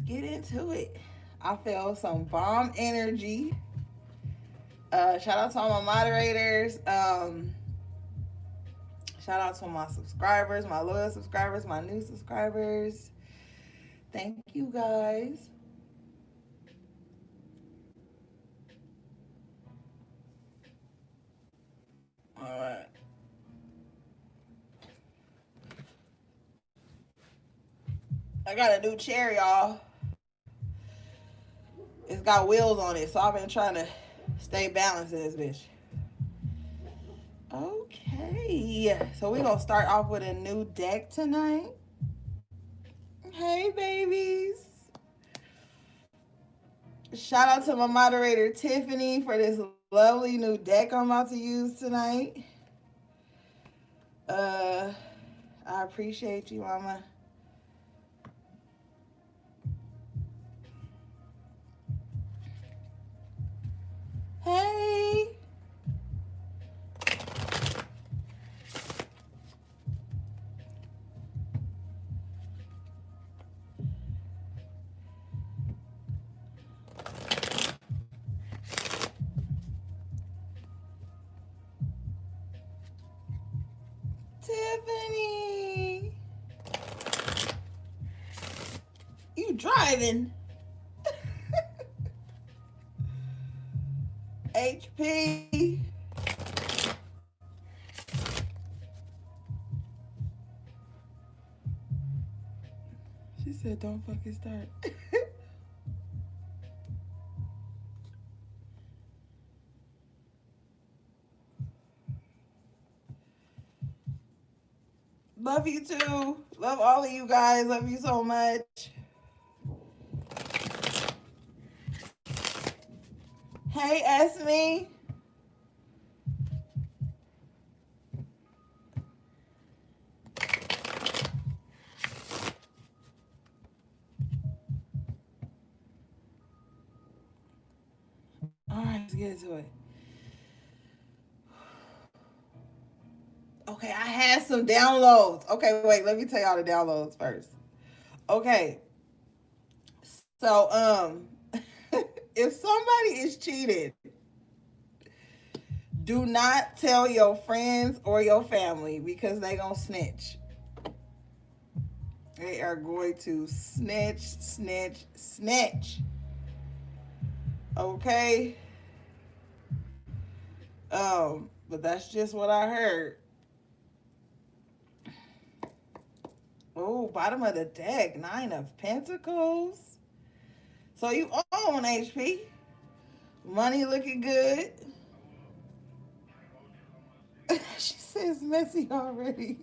get into it. I feel some bomb energy. Shout out to all my moderators. Shout out to my subscribers, my loyal subscribers, my new subscribers. Thank you guys. All right. I got a new chair, y'all. It's got wheels on it, so I've been trying to stay balanced in this bitch. Okay, so we're gonna start off with a new deck tonight. Hey, babies. Shout out to my moderator, Tiffany, for this lovely new deck I'm about to use tonight. I appreciate you, mama. Hey. Tiffany. You driving? HP. She said, don't fucking start. Love you too. Love all of you guys. Love you so much. Hey, Esme. All right, let's get into it. Okay, I had some downloads. Okay, wait, let me tell y'all the downloads first. Okay. So, if somebody is cheated, do not tell your friends or your family because they gonna snitch. They are going to snitch, snitch, snitch. Okay? But that's just what I heard. Oh, bottom of the deck, 9 of Pentacles. So you own HP. Money looking good. She says messy already.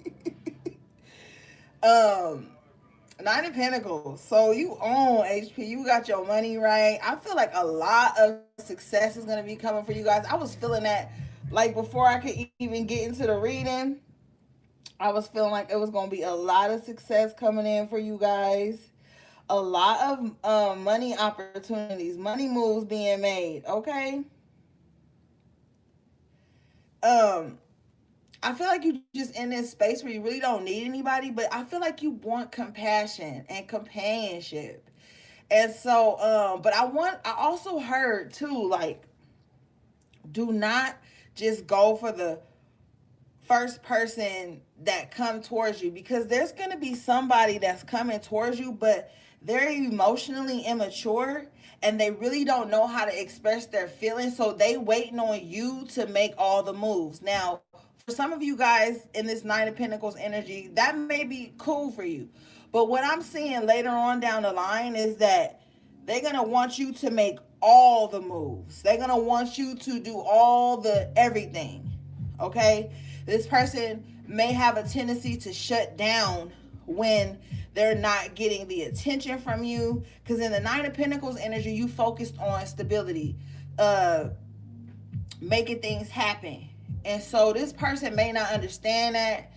9 of Pentacles. So you own HP. You got your money right. I feel like a lot of success is gonna be coming for you guys. I was feeling that like before I could even get into the reading. I was feeling like it was gonna be a lot of success coming in for you guys. A lot of money opportunities, money moves being made. Okay. I feel like you just in this space where you really don't need anybody, but I feel like you want compassion and companionship. And so, but I also heard too, like, do not just go for the first person that come towards you because there's going to be somebody that's coming towards you, but they're emotionally immature and they really don't know how to express their feelings. So they waiting on you to make all the moves. Now, for some of you guys in this 9 of Pentacles energy, that may be cool for you. But what I'm seeing later on down the line is that they're going to want you to make all the moves. They're going to want you to do all the everything. Okay? This person may have a tendency to shut down when they're not getting the attention from you. Because in the 9 of Pentacles energy, you focused on stability, making things happen. And so this person may not understand that.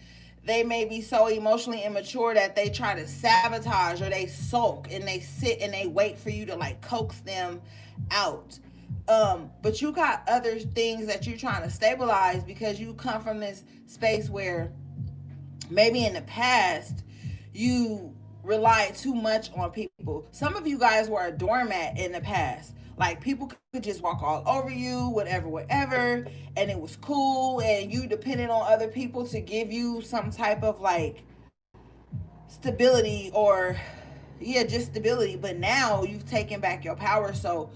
They may be so emotionally immature that they try to sabotage or they sulk and they sit and they wait for you to like coax them out. But you got other things that you're trying to stabilize because you come from this space where maybe in the past you relied too much on people. Some of you guys were a doormat in the past. Like people could just walk all over you, whatever, whatever, and it was cool, and you depended on other people to give you some type of like stability, or yeah, just stability. But now you've taken back your power, so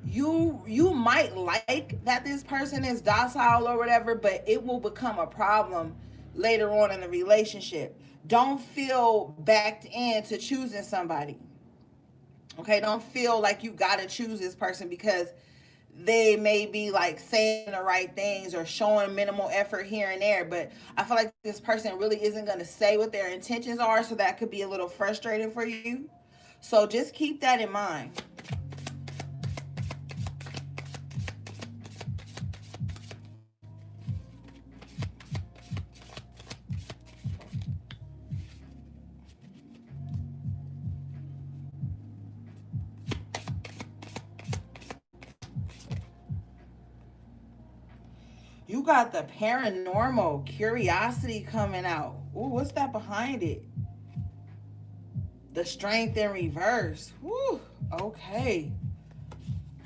you might like that this person is docile or whatever, but it will become a problem later on in the relationship. Don't feel backed into choosing somebody. Okay, don't feel like you gotta choose this person because they may be like saying the right things or showing minimal effort here and there. But I feel like this person really isn't gonna say what their intentions are, so that could be a little frustrating for you. So just keep that in mind. You got the paranormal curiosity coming out. Ooh, what's that behind it? The strength in reverse. Woo. Okay.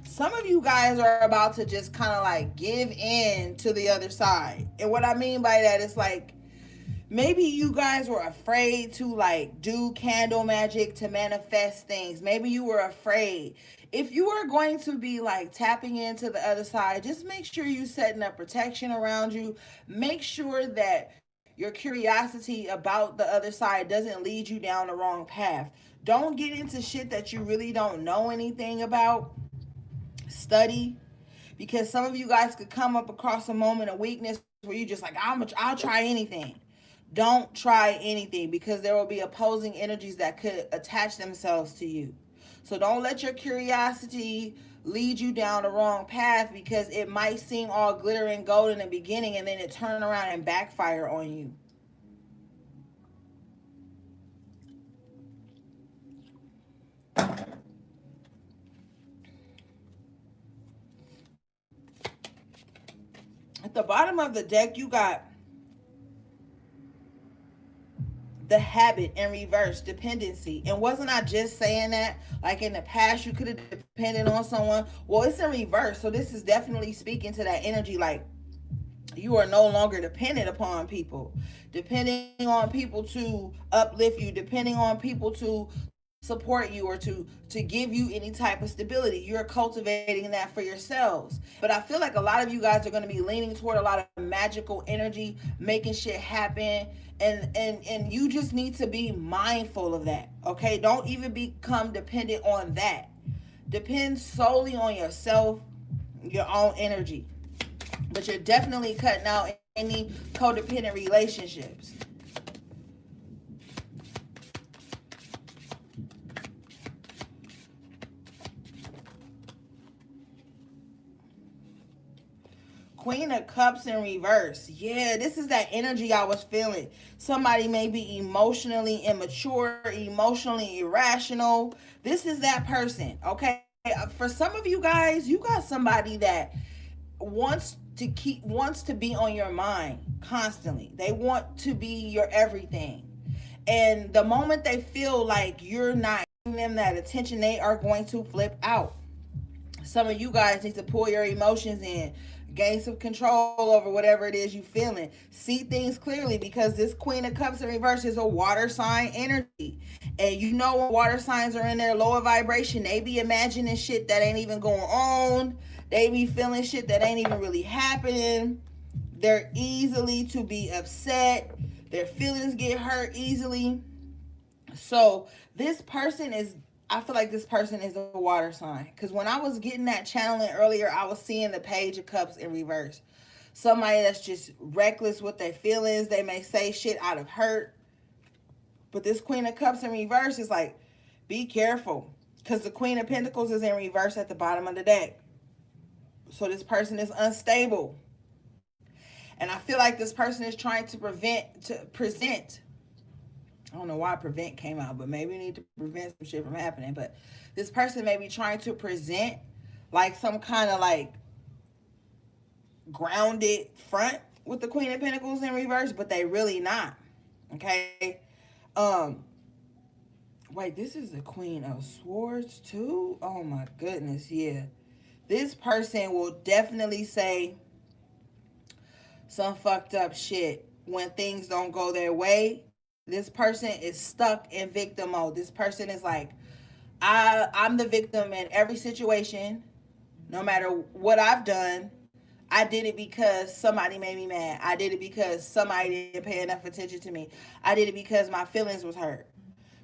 Some of you guys are about to just kind of like give in to the other side. And what I mean by that is like maybe you guys were afraid to like do candle magic to manifest things. Maybe you were afraid. If you are going to be like tapping into the other side, just make sure you setting up protection around you. Make sure that your curiosity about the other side doesn't lead you down the wrong path. Don't get into shit that you really don't know anything about. Study, because some of you guys could come up across a moment of weakness where you just like, I'll try anything. Don't try anything, because there will be opposing energies that could attach themselves to you. So don't let your curiosity lead you down the wrong path, because it might seem all glitter and gold in the beginning and then it turn around and backfire on you. At the bottom of the deck, you got the habit in reverse, dependency. And wasn't I just saying that? Like in the past, you could have depended on someone. Well, it's in reverse. So this is definitely speaking to that energy. Like you are no longer dependent upon people, depending on people to uplift you, depending on people to support you, or to give you any type of stability. You're cultivating that for yourselves. But I feel like a lot of you guys are going to be leaning toward a lot of magical energy, making shit happen, and you just need to be mindful of that. Okay, don't even become dependent on that. Depend solely on yourself, your own energy. But you're definitely cutting out any codependent relationships. Queen of Cups in reverse. Yeah, this is that energy I was feeling. Somebody may be emotionally immature, emotionally irrational. This is that person, okay? For some of you guys, you got somebody that wants to be on your mind constantly. They want to be your everything. And the moment they feel like you're not giving them that attention, they are going to flip out. Some of you guys need to pull your emotions in, gain some control over whatever it is you feeling. See things clearly, because this Queen of Cups in reverse is a water sign energy. And you know when water signs are in their lower vibration, they be imagining shit that ain't even going on. They be feeling shit that ain't even really happening. They're easily to be upset. Their feelings get hurt easily. So this person is, I feel like this person is a water sign. Because when I was getting that channeling earlier, I was seeing the Page of Cups in reverse. Somebody that's just reckless with their feelings. They may say shit out of hurt. But this Queen of Cups in reverse is like, be careful. Because the Queen of Pentacles is in reverse at the bottom of the deck. So this person is unstable. And I feel like this person is trying to present. I don't know why prevent came out, but maybe we need to prevent some shit from happening. But this person may be trying to present like some kind of like grounded front with the Queen of Pentacles in reverse, but they really not. Okay. Um, Wait, this is the Queen of Swords too? Oh my goodness, yeah. This person will definitely say some fucked up shit when things don't go their way. This person is stuck in victim mode. This person is like, I'm the victim in every situation, no matter what I've done. I did it because somebody made me mad. I did it because somebody didn't pay enough attention to me. I did it because my feelings was hurt.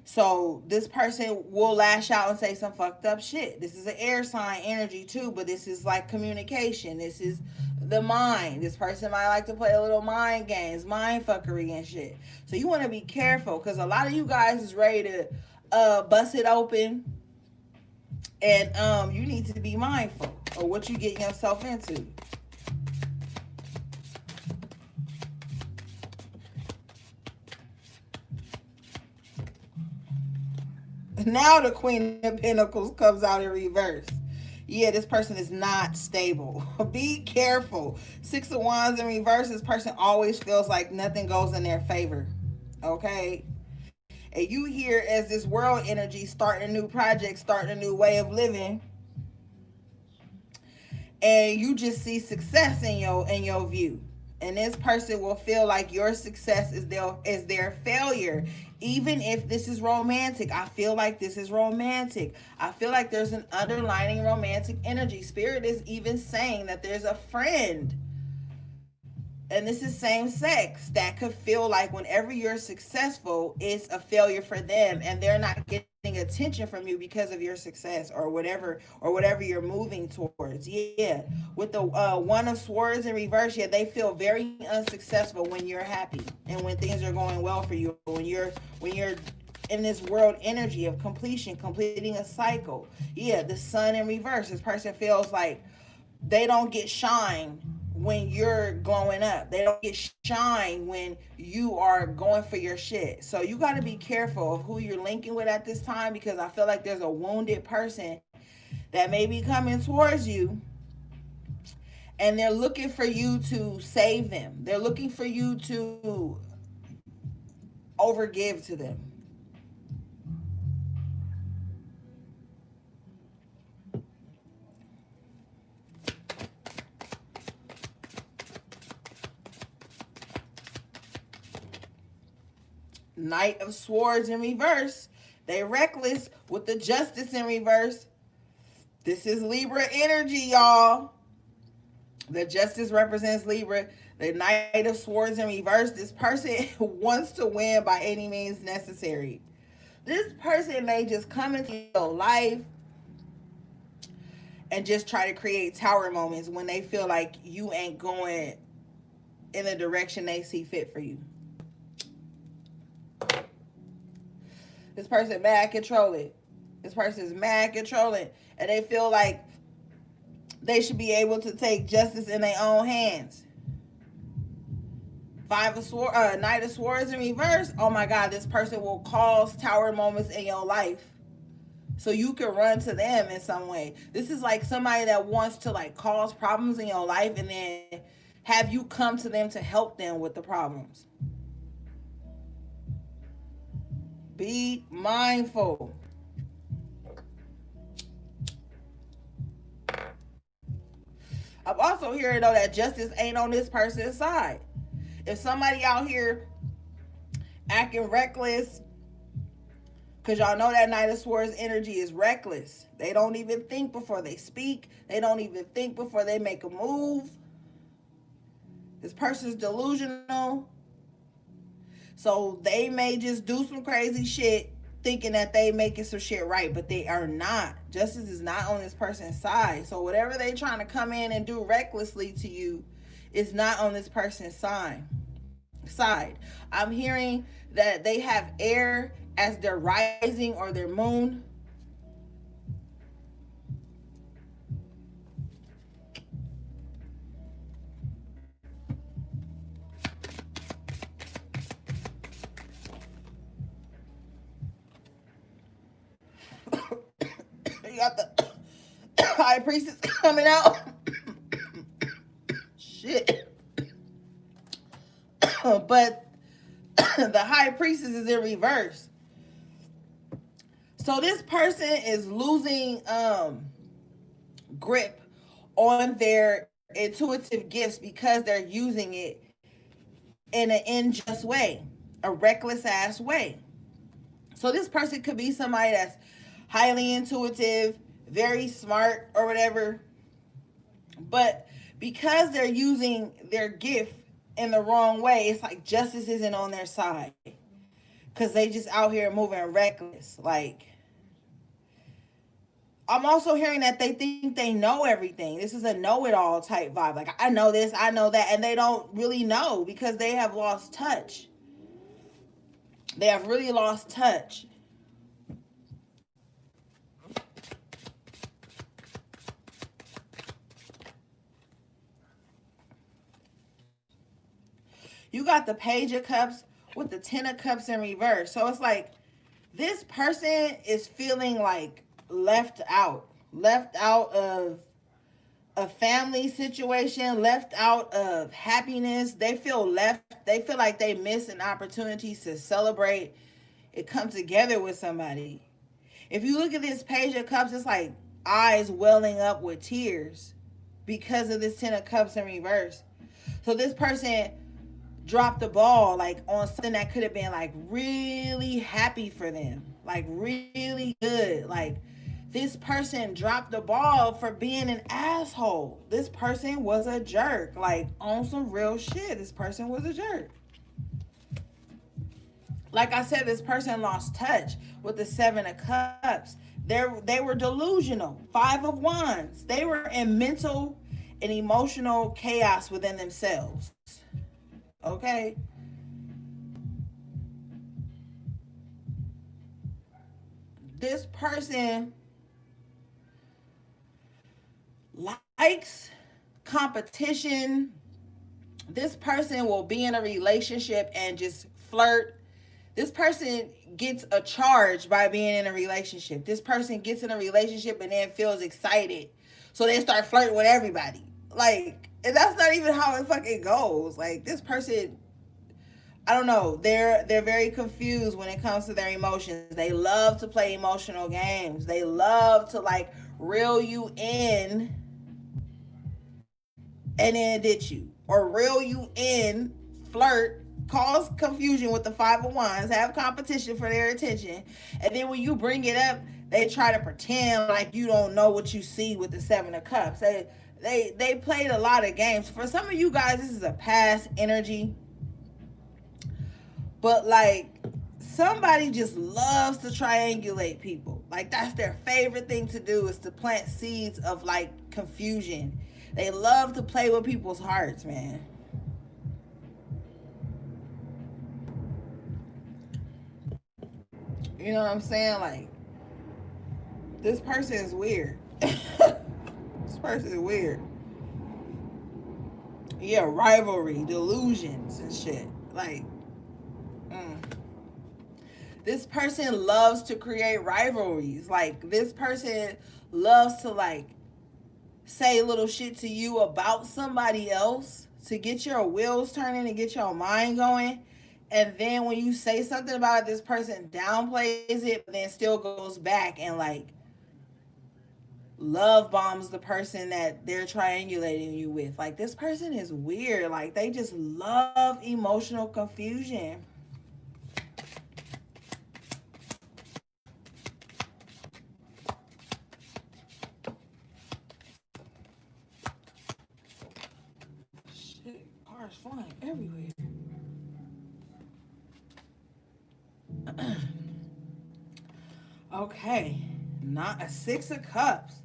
So this person will lash out and say some fucked up shit. This is an air sign energy too, but this is like communication. This is the mind. This person might like to play a little mind games, mind fuckery and shit. So you want to be careful because a lot of you guys is ready to bust it open, and you need to be mindful of what you getting yourself into. Now the Queen of Pentacles comes out in reverse. Yeah, this person is not stable. Be careful. Six of Wands in reverse, this person always feels like nothing goes in their favor. Okay? And you here as this world energy starting a new project, starting a new way of living, and you just see success in your view, and this person will feel like your success is their failure. Even if this is romantic, I feel like this is romantic. I feel like there's an underlining romantic energy. Spirit is even saying that there's a friend, and this is same sex, that could feel like whenever you're successful, it's a failure for them, and they're not getting attention from you because of your success or whatever you're moving towards. Yeah, with the One of Swords in reverse, yeah, they feel very unsuccessful when you're happy and when things are going well for you. When you're in this world energy of completion, completing a cycle. Yeah, the Sun in reverse. This person feels like they don't get shine when you're glowing up. They don't get shine when you are going for your shit. So you got to be careful of who you're linking with at this time, because I feel like there's a wounded person that may be coming towards you, and they're looking for you to save them. They're looking for you to overgive to them. Knight of Swords in reverse. They reckless with the Justice in reverse. This is Libra energy, y'all. The Justice represents Libra. The Knight of Swords in reverse. This person wants to win by any means necessary. This person may just come into your life and just try to create tower moments when they feel like you ain't going in the direction they see fit for you. This person mad controlling. This person is mad controlling, and they feel like they should be able to take justice in their own hands. Knight of Swords in reverse. Oh my God, this person will cause tower moments in your life, so you can run to them in some way. This is like somebody that wants to like cause problems in your life, and then have you come to them to help them with the problems. Be mindful. I'm also hearing though that justice ain't on this person's side. If somebody out here acting reckless, because y'all know that Knight of Swords energy is reckless. They don't even think before they speak. They don't even think before they make a move. This person's delusional. So they may just do some crazy shit thinking that they making some shit right, but they are not. Justice is not on this person's side. So whatever they trying to come in and do recklessly to you is not on this person's side. I'm hearing that they have air as their rising or their moon. You got the High Priestess coming out. Shit. But the High Priestess is in reverse. So this person is losing grip on their intuitive gifts because they're using it in an unjust way, a reckless ass way. So this person could be somebody that's highly intuitive, very smart or whatever, but because they're using their gift in the wrong way, it's like justice isn't on their side because they just out here moving reckless. Like, I'm also hearing that they think they know everything. This is a know-it-all type vibe. Like, I know this, I know that, and they don't really know because they have lost touch. They have really lost touch. You got the Page of Cups with the Ten of Cups in reverse. So it's like this person is feeling like left out of a family situation, left out of happiness. They feel left. They feel like they miss an opportunity to celebrate and come together with somebody. If you look at this Page of Cups, it's like eyes welling up with tears because of this Ten of Cups in reverse. So this person dropped the ball like on something that could have been like really happy for them, like really good. Like this person dropped the ball for being an asshole. This person was a jerk, like on some real shit. This person was a jerk. Like I said, this person lost touch with the Seven of Cups. They were delusional. Five of Wands. They were in mental and emotional chaos within themselves. Okay. This person likes competition. This person will be in a relationship and just flirt. This person gets a charge by being in a relationship. This person gets in a relationship and then feels excited. So they start flirting with everybody. Like, and that's not even how it fucking goes. Like this person, I don't know. They're very confused when it comes to their emotions. They love to play emotional games. They love to like reel you in and then ditch you, or reel you in, flirt, cause confusion with the Five of Wands, have competition for their attention, and then when you bring it up, they try to pretend like you don't know what you see with the Seven of Cups. They played a lot of games. For some of you guys, this is a past energy. But like somebody just loves to triangulate people. Like that's their favorite thing to do is to plant seeds of like confusion. They love to play with people's hearts, man. You know what I'm saying? Like this person is weird. This person is weird. Yeah, rivalry, delusions and shit. Like, this person loves to create rivalries. Like this person loves to like say little shit to you about somebody else to get your wheels turning and get your mind going. And then when you say something about it, this person downplays it, but then still goes back and like love bombs the person that they're triangulating you with. Like this person is weird. Like they just love emotional confusion. Shit, cars flying everywhere. Okay, not a Six of Cups.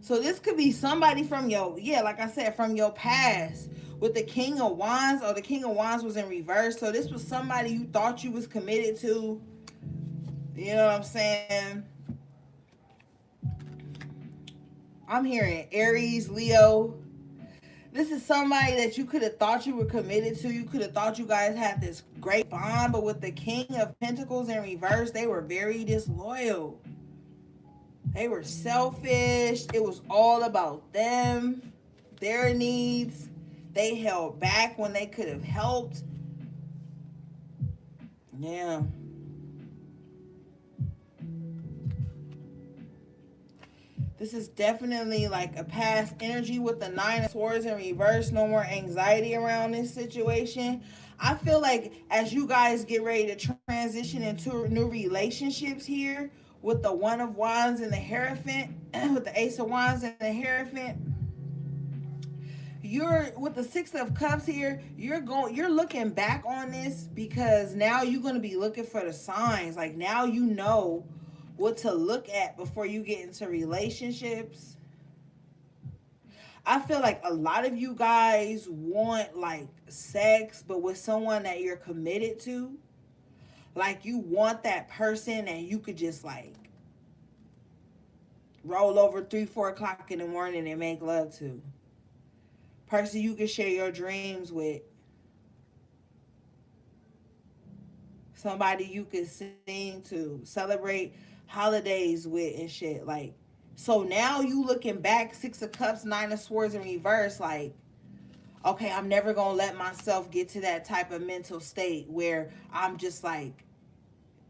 So this could be somebody from your, yeah, like I said, from your past with the King of Wands, or the King of Wands was in reverse. So this was somebody you thought you was committed to. You know what I'm saying? I'm hearing Aries, Leo. This is somebody that you could have thought you were committed to. You could have thought you guys had this great bond, but with the King of Pentacles in reverse, they were very disloyal. They were selfish. It was all about them, their needs. They held back when they could have helped. Yeah. This is definitely like a past energy with the Nine of Swords in reverse. No more anxiety around this situation. I feel like as you guys get ready to transition into new relationships here with the One of Wands and the Hierophant, with the Ace of Wands and the Hierophant, you're with the Six of Cups here, you're looking back on this because now you're going to be looking for the signs. Like now you know what to look at before you get into relationships. I feel like a lot of you guys want like sex, but with someone that you're committed to. Like you want that person and you could just like roll over 3, 4 o'clock in the morning and make love to. Person you can share your dreams with. Somebody you can sing to, celebrate holidays with and shit. Like, so now you looking back, Six of Cups, Nine of Swords in reverse, like, okay, I'm never gonna let myself get to that type of mental state where I'm just like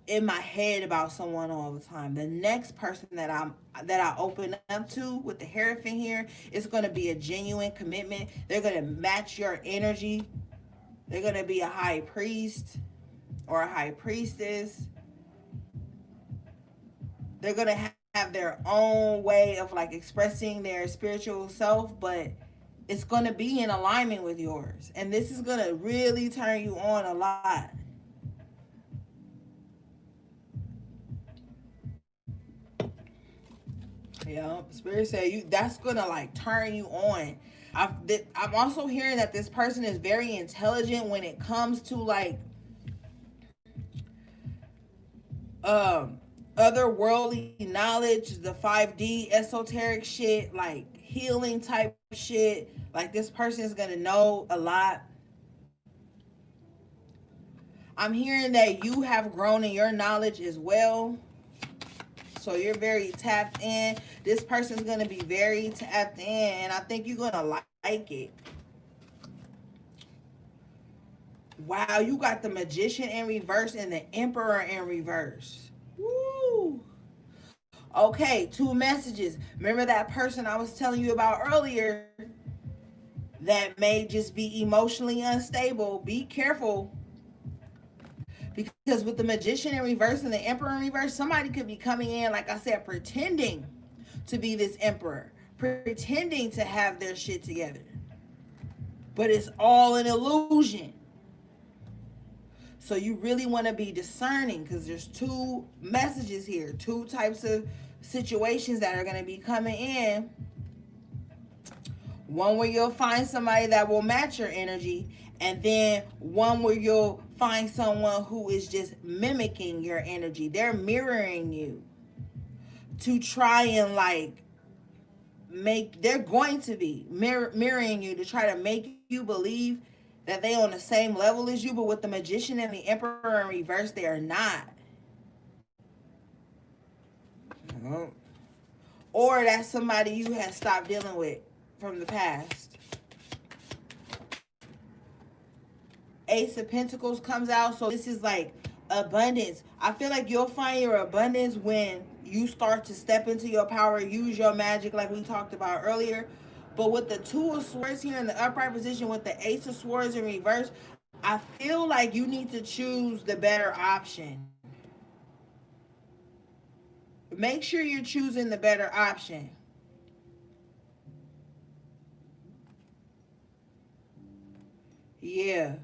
in my head about someone all the time. The next person that I open up to with the Hierophant here is gonna be a genuine commitment. They're gonna match your energy. They're gonna be a high priest or a high priestess. They're gonna have their own way of like expressing their spiritual self, but it's gonna be in alignment with yours. And this is gonna really turn you on a lot. Yeah, Spirit said you that's gonna like turn you on. I'm also hearing that this person is very intelligent when it comes to like um otherworldly knowledge, the 5D esoteric shit, like healing type shit. Like this person is gonna know a lot. I'm hearing that you have grown in your knowledge as well. So you're very tapped in. This person's gonna be very tapped in, and I think you're gonna like it. Wow, you got the Magician in reverse and the Emperor in reverse. Woo! Okay, 2 messages. Remember that person I was telling you about earlier that may just be emotionally unstable? Be careful. Because with the Magician in reverse and the Emperor in reverse, somebody could be coming in, like I said, pretending to be this Emperor, pretending to have their shit together. But it's all an illusion. So you really want to be discerning because there's 2 messages here, 2 types of situations that are going to be coming in. One where you'll find somebody that will match your energy, and then one where you'll find someone who is just mimicking your energy. They're mirroring you to try and like they're going to be mirroring you to try to make you believe that they on the same level as you, but with the Magician and the Emperor in reverse, they are not. Or that's somebody you had stopped dealing with from the past. Ace of Pentacles comes out, so this is like abundance. I feel like you'll find your abundance when you start to step into your power, use your magic like we talked about earlier. But with the Two of Swords here in the upright position with the Ace of Swords in reverse, I feel like you need to choose the better option. Make sure you're choosing the better option. Yeah.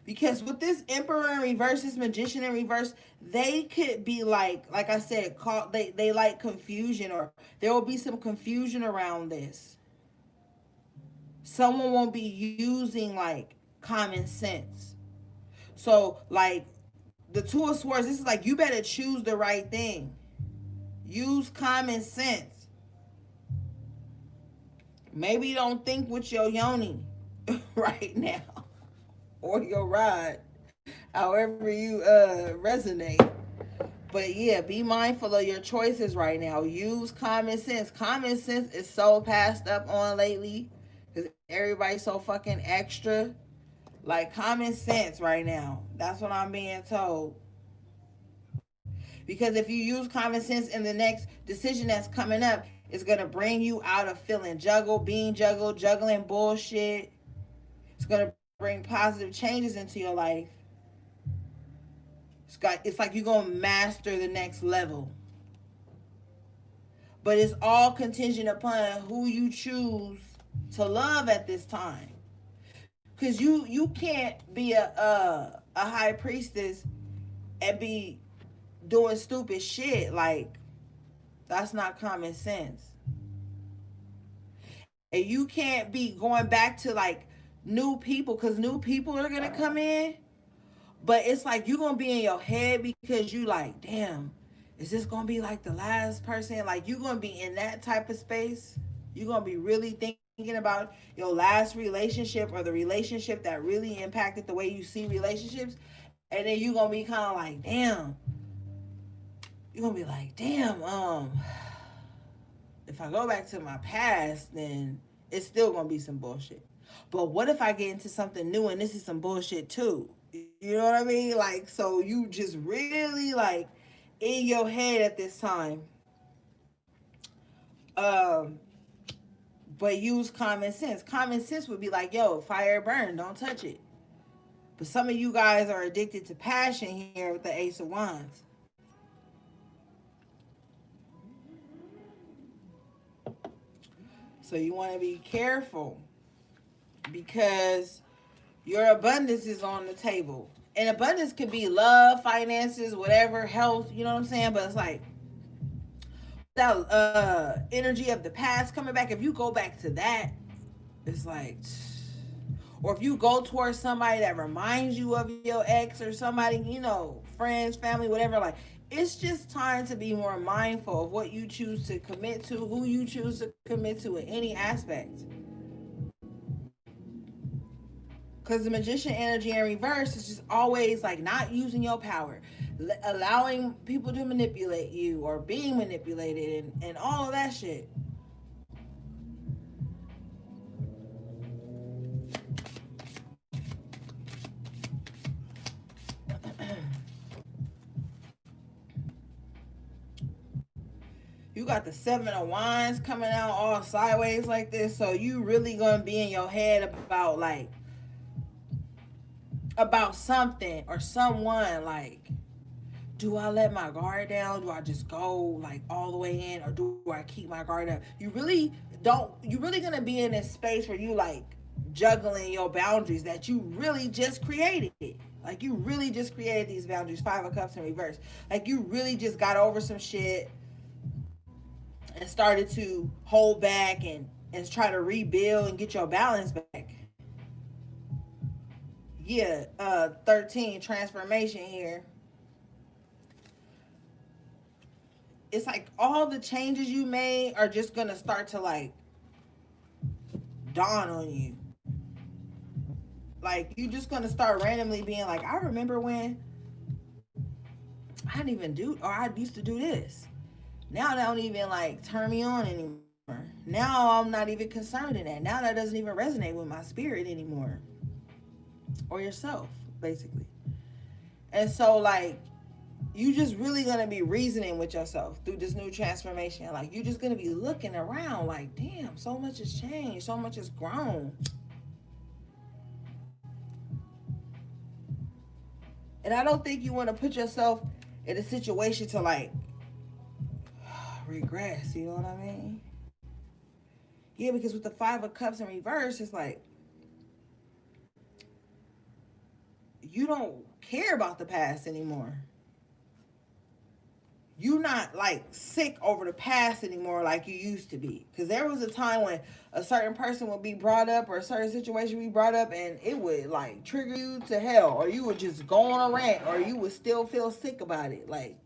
Because with this Emperor in reverse, this Magician in reverse, they could be like I said, called they like confusion, or there will be some confusion around this. Someone won't be using like common sense. So like the Two of Swords, this is like you better choose the right thing. Use common sense. Maybe you don't think with your yoni right now or your rod, however you resonate. But yeah, be mindful of your choices right now. Use common sense. Common sense is so passed up on lately because everybody's so fucking extra. Like common sense right now. That's what I'm being told. Because if you use common sense in the next decision that's coming up, it's gonna bring you out of feeling juggling bullshit. It's gonna bring positive changes into your life. It's like you're gonna master the next level. But it's all contingent upon who you choose to love at this time. Cause you can't be a high priestess and be doing stupid shit. Like, that's not common sense. And you can't be going back to like new people, because new people are gonna come in. But it's like you're gonna be in your head because you like, damn, is this gonna be like the last person? Like, you're gonna be in that type of space. You're gonna be really thinking about your last relationship, or the relationship that really impacted the way you see relationships. And then you're gonna be kind of like, damn. You're gonna be like, damn, if I go back to my past, then it's still gonna be some bullshit. But what if I get into something new and this is some bullshit too? You know what I mean? Like, so you just really like in your head at this time. Um, but use common sense. Common sense would be like, yo, fire burn, don't touch it. But some of you guys are addicted to passion here with the Ace of Wands. So you want to be careful, because your abundance is on the table. And abundance could be love, finances, whatever, health, you know what I'm saying? But it's like that energy of the past coming back. If you go back to that, it's like, or if you go towards somebody that reminds you of your ex, or somebody, friends, family, whatever, like, it's just time to be more mindful of what you choose to commit to, who you choose to commit to in any aspect. Because the magician energy in reverse is just always like not using your power, allowing people to manipulate you, or being manipulated, and all of that shit. You got the Seven of Wands coming out all sideways like this, so you really gonna be in your head about something or someone. Like, do I let my guard down? Do I just go like all the way in, or do I keep my guard up? You really gonna be in this space where you like juggling your boundaries that you really just created. Like, you really just created these boundaries. Five of Cups in reverse. Like, you really just got over some shit and started to hold back and try to rebuild and get your balance back. Yeah, 13 transformation here. It's like all the changes you made are just gonna start to like dawn on you. Like, you just gonna start randomly being like, I remember when I didn't even do, or I used to do this. Now that don't even like turn me on anymore. Now I'm not even concerned in that. Now that doesn't even resonate with my spirit anymore. Or yourself, basically. And so like, you just really gonna be reasoning with yourself through this new transformation. Like, you just gonna be looking around like, damn, so much has changed, so much has grown. And I don't think you want to put yourself in a situation to like regress, you know what I mean? Yeah, because with the Five of Cups in reverse, it's like you don't care about the past anymore. You're not like sick over the past anymore like you used to be. Because there was a time when a certain person would be brought up, or a certain situation would be brought up, and it would like trigger you to hell, or you would just go on a rant, or you would still feel sick about it. Like,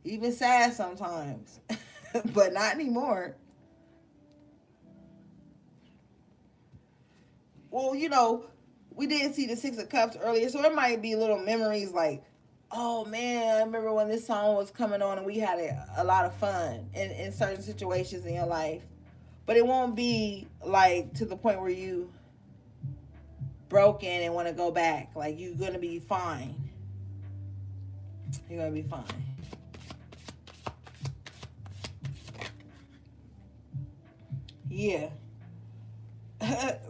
even sad sometimes, but not anymore. Well, we did see the Six of Cups earlier, so it might be little memories like, oh man, I remember when this song was coming on and we had a lot of fun in certain situations in your life. But it won't be like to the point where you broken and want to go back. Like, you're going to be fine. You're going to be fine. Yeah.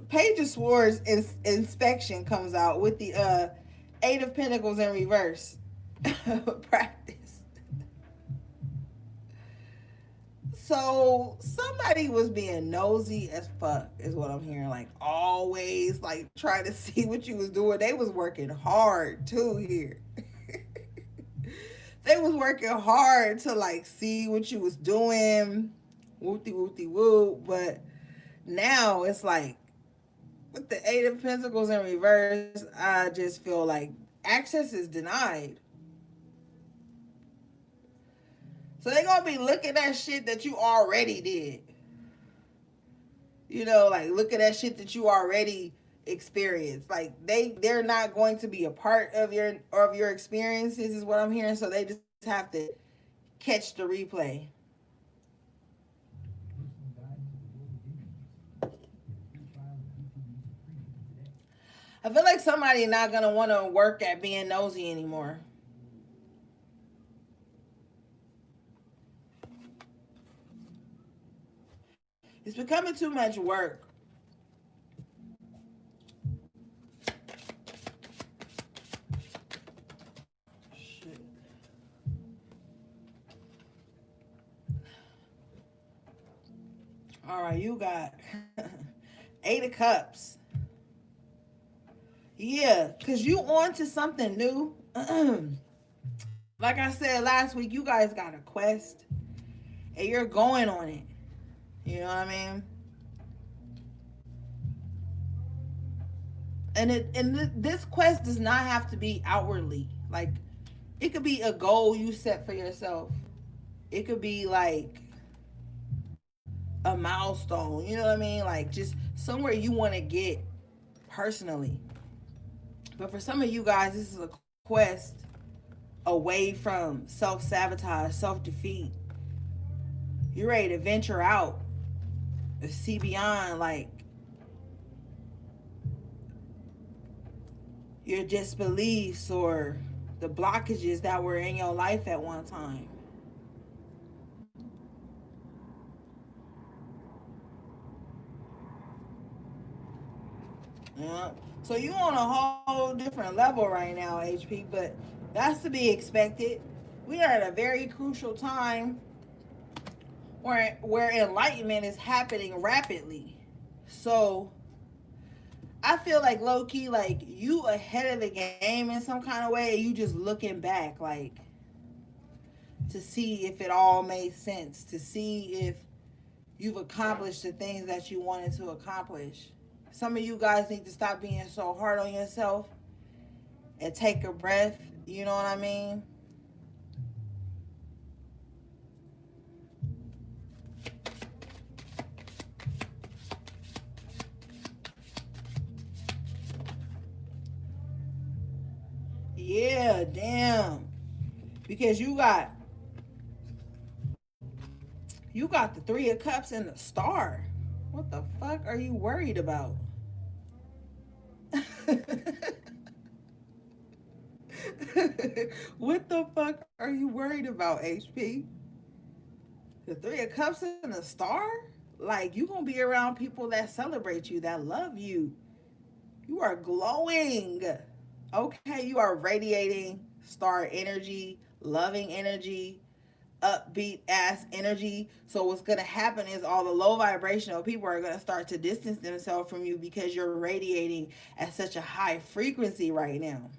Page of Swords inspection comes out with the Eight of Pentacles in reverse. Practice. So somebody was being nosy as fuck, is what I'm hearing. Like always, like trying to see what you was doing. They was working hard too here. They was working hard to like see what you was doing. Whoopty whoopty whoop. But now it's like with the Eight of Pentacles in reverse, I just feel like access is denied. So they gonna be looking at shit that you already did. Like look at that shit that you already experienced. Like they're not going to be a part of your experiences, is what I'm hearing. So they just have to catch the replay. I feel like somebody not gonna want to work at being nosy anymore. It's becoming too much work. Shit. All right, you got Eight of Cups. Yeah, cause you on to something new. Like I said last week, you guys got a quest, and you're going on it. You know what I mean? This quest does not have to be outwardly. Like it could be a goal you set for yourself. It could be like a milestone. You know what I mean? Like just somewhere you want to get personally. But for some of you guys, this is a quest away from self sabotage, self defeat. You're ready to venture out, to see beyond like your disbeliefs or the blockages that were in your life at one time. Yeah. So you on a whole different level right now, HP, but that's to be expected. We are at a very crucial time where enlightenment is happening rapidly. So I feel like low key, like you ahead of the game in some kind of way. You just looking back, like to see if it all made sense, to see if you've accomplished the things that you wanted to accomplish. Some of you guys need to stop being so hard on yourself and take a breath. You know what I mean? Yeah, damn. Because you got the Three of Cups and the Star. What the fuck are you worried about? What the fuck are you worried about, HP? The Three of Cups and the Star? Like you gonna be around people that celebrate you, that love you. You are glowing. Okay, you are radiating star energy, loving energy, upbeat ass energy. So what's gonna happen is all the low vibrational people are gonna start to distance themselves from you because you're radiating at such a high frequency right now.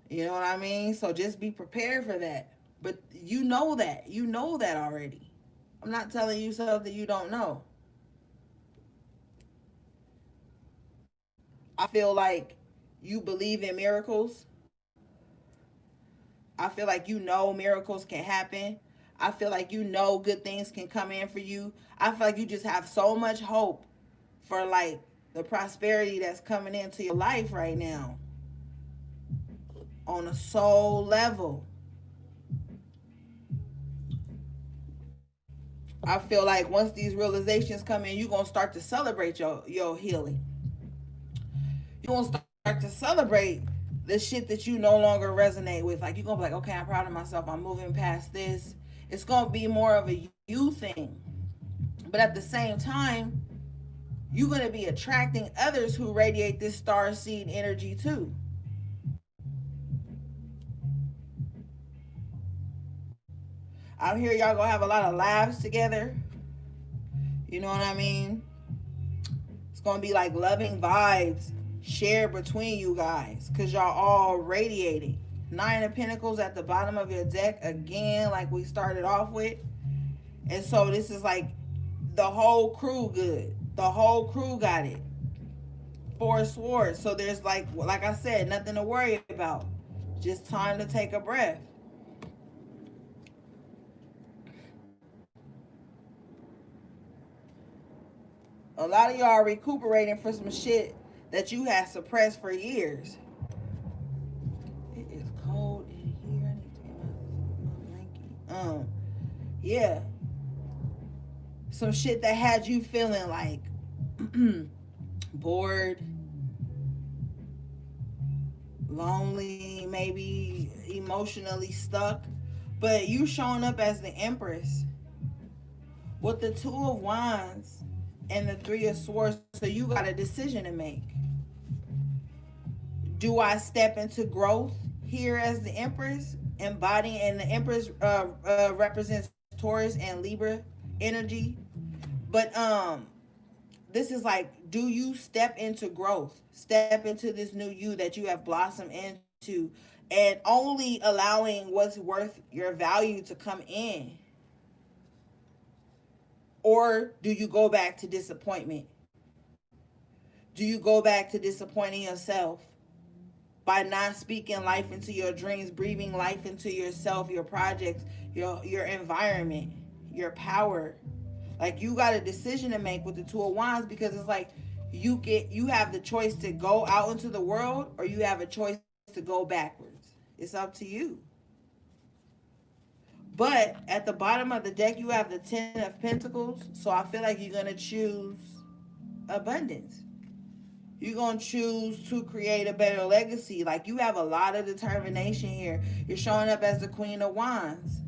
You know what I mean? So just be prepared for that. But you know that. You know that already. I'm not telling you something you don't know. I feel like you believe in miracles. I feel like you know miracles can happen. I feel like you know good things can come in for you. I feel like you just have so much hope for like the prosperity that's coming into your life right now on a soul level. I feel like once these realizations come in, you're gonna start to celebrate your healing. You're gonna start to celebrate the shit that you no longer resonate with. Like you're gonna be like, okay, I'm proud of myself. I'm moving past this. It's gonna be more of a you thing. But at the same time, you're going to be attracting others who radiate this star seed energy too. Out here, y'all gonna have a lot of laughs together. You know what I mean? It's gonna be like loving vibes shared between you guys because y'all all radiating. Nine of Pentacles at the bottom of your deck again, like we started off with. And so this is like the whole crew good. The whole crew got it. Four of Swords. So there's like I said, nothing to worry about. Just time to take a breath. A lot of y'all are recuperating for some shit that you had suppressed for years. It is cold in here. I need to get my blanket. Yeah. Some shit that had you feeling like bored, lonely, maybe emotionally stuck. But you showing up as the Empress with the Two of Wands and the Three of Swords. So you got a decision to make. Do I step into growth here as the Empress, embodying, and the Empress represents Taurus and Libra energy. But this is like, do you step into growth, step into this new you that you have blossomed into, and only allowing what's worth your value to come in? Or do you go back to disappointment? Do you go back to disappointing yourself by not speaking life into your dreams, breathing life into yourself, your projects, your environment, your power? Like, you got a decision to make with the Two of Wands, because it's like you have the choice to go out into the world, or you have a choice to go backwards. It's up to you. But at the bottom of the deck, you have the Ten of Pentacles. So I feel like you're going to choose abundance. You're going to choose to create a better legacy. Like, you have a lot of determination here. You're showing up as the Queen of Wands.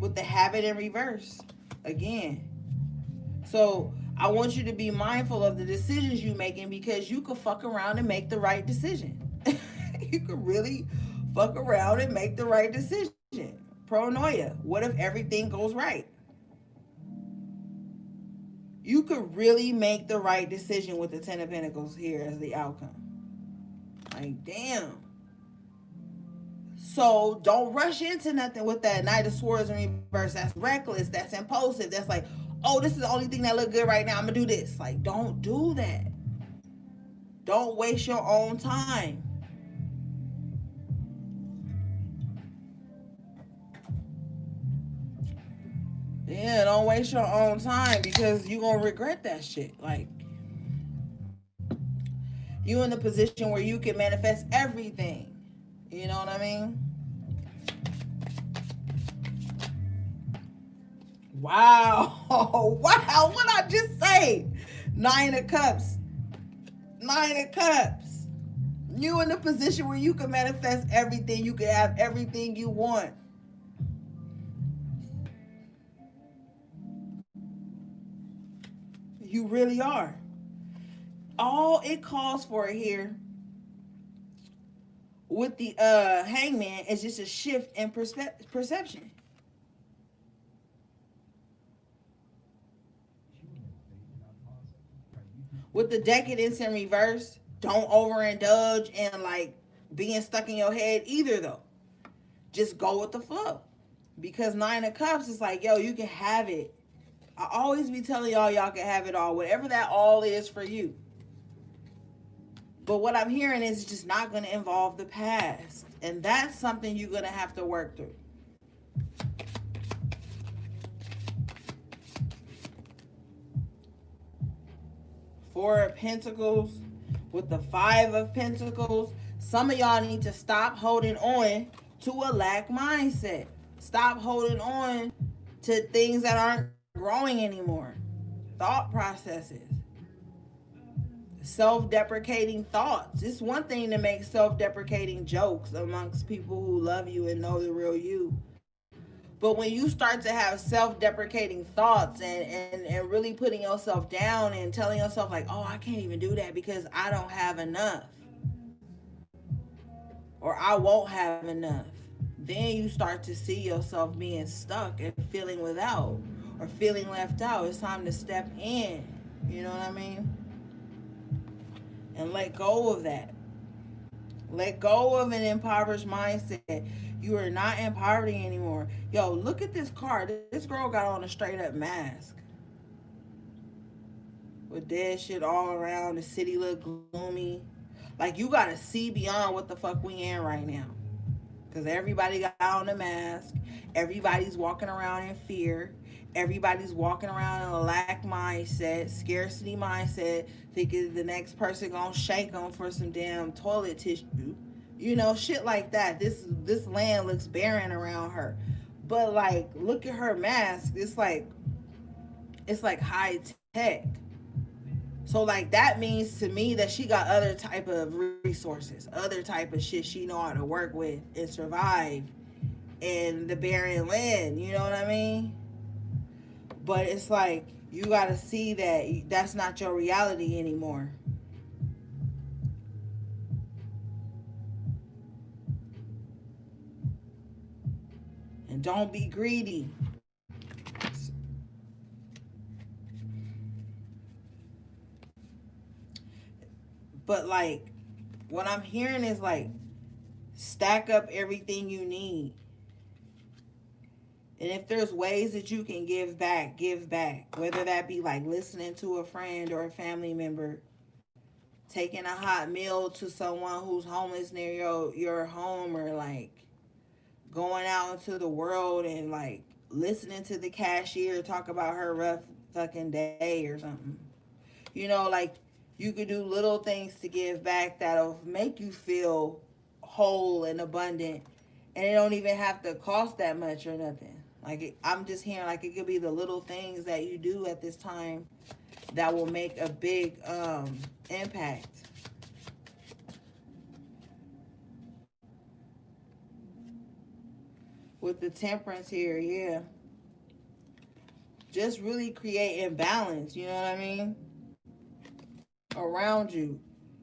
With the Habit in reverse. Again. So I want you to be mindful of the decisions you're making, because you could fuck around and make the right decision. You could really fuck around and make the right decision. Paranoia. What if everything goes right? You could really make the right decision with the Ten of Pentacles here as the outcome. Like, damn. So don't rush into nothing with that Knight of Swords in reverse. That's reckless. That's impulsive. That's like, oh, this is the only thing that look good right now. I'm going to do this. Like, don't do that. Don't waste your own time. Yeah, don't waste your own time, because you're going to regret that shit. Like, you in the position where you can manifest everything. You know what I mean? Wow. Wow. What I just say? Nine of Cups. Nine of Cups. You in the position where you can manifest everything. You can have everything you want. You really are. All it calls for here with the Hangman is just a shift in perception. With the Decadence in reverse, don't overindulge and like being stuck in your head either, though. Just go with the flow. Because Nine of Cups is like, yo, you can have it. I always be telling y'all can have it all, whatever that all is for you. But what I'm hearing is just not going to involve the past. And that's something you're going to have to work through. Four of Pentacles with the Five of Pentacles. Some of y'all need to stop holding on to a lack mindset. Stop holding on to things that aren't growing anymore. Thought processes. Self-deprecating thoughts. It's one thing to make self-deprecating jokes amongst people who love you and know the real you. But when you start to have self-deprecating thoughts and really putting yourself down and telling yourself like, oh, I can't even do that because I don't have enough, or I won't have enough, then you start to see yourself being stuck and feeling without or feeling left out. It's time to step in. You know what I mean? And let go of that. Let go of an impoverished mindset. You are not in poverty anymore. Yo, look at this car. This girl got on a straight up mask with dead shit all around. The city look gloomy. Like, you gotta see beyond what the fuck we in right now. Because everybody got on a mask. Everybody's walking around in fear. Everybody's walking around in a lack mindset, scarcity mindset, thinking the next person gonna shake them for some damn toilet tissue. You know, shit like that. This land looks barren around her. But like, look at her mask. It's like high tech. So like that means to me that she got other type of resources, other type of shit she know how to work with and survive in the barren land. You know what I mean? But it's like you gotta see that that's not your reality anymore. And don't be greedy. But like what I'm hearing is like stack up everything you need. And if there's ways that you can give back, give back. Whether that be like listening to a friend or a family member, taking a hot meal to someone who's homeless near your home, or like going out into the world and like listening to the cashier talk about her rough fucking day or something. You know, like you could do little things to give back that'll make you feel whole and abundant, and it don't even have to cost that much or nothing. Like I'm just hearing like it could be the little things that you do at this time that will make a big impact. With the temperance here, yeah, just really creating balance. You know what I mean? Around you,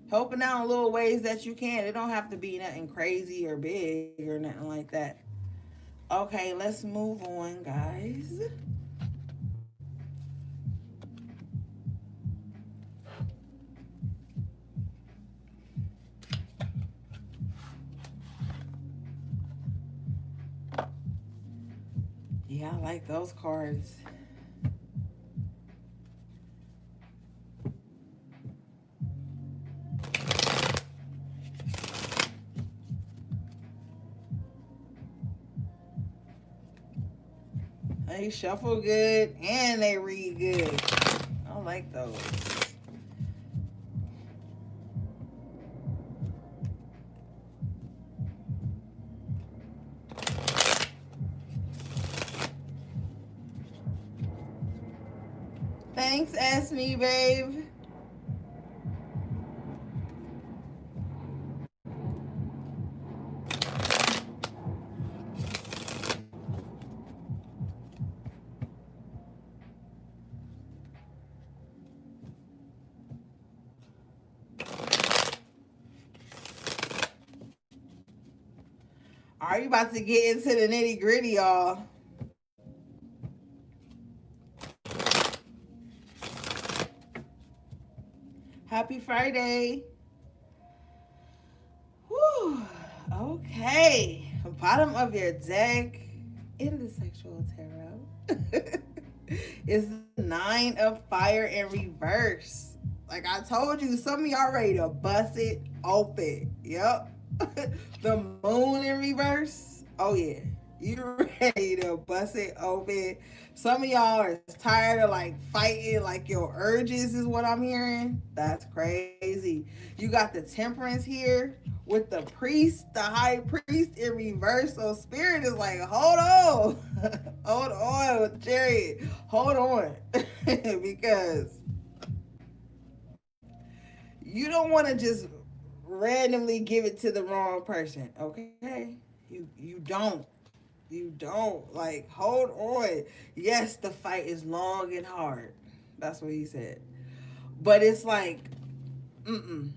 helping out in little ways that you can. It don't have to be nothing crazy or big or nothing like that. Okay, let's move on, guys. Yeah, I like those cards. They shuffle good and they read good. I like those. Thanks, Ask Me, babe. Are you about to get into the nitty gritty, y'all? Happy Friday. Whew. Okay. Bottom of your deck in the sexual tarot is the Nine of Fire in reverse. Like I told you, some of y'all ready to bust it open. Yep. The moon in reverse. Oh yeah. You ready to bust it open. Some of y'all are tired of like fighting like your urges is what I'm hearing. That's crazy. You got the temperance here with the priest, the high priest in reverse. So spirit is like, hold on. Hold on with the chariot. Hold on. Because you don't want to just randomly give it to the wrong person, okay? You don't. You don't. Like, hold on. Yes, the fight is long and hard. That's what he said. But it's like, mm-mm.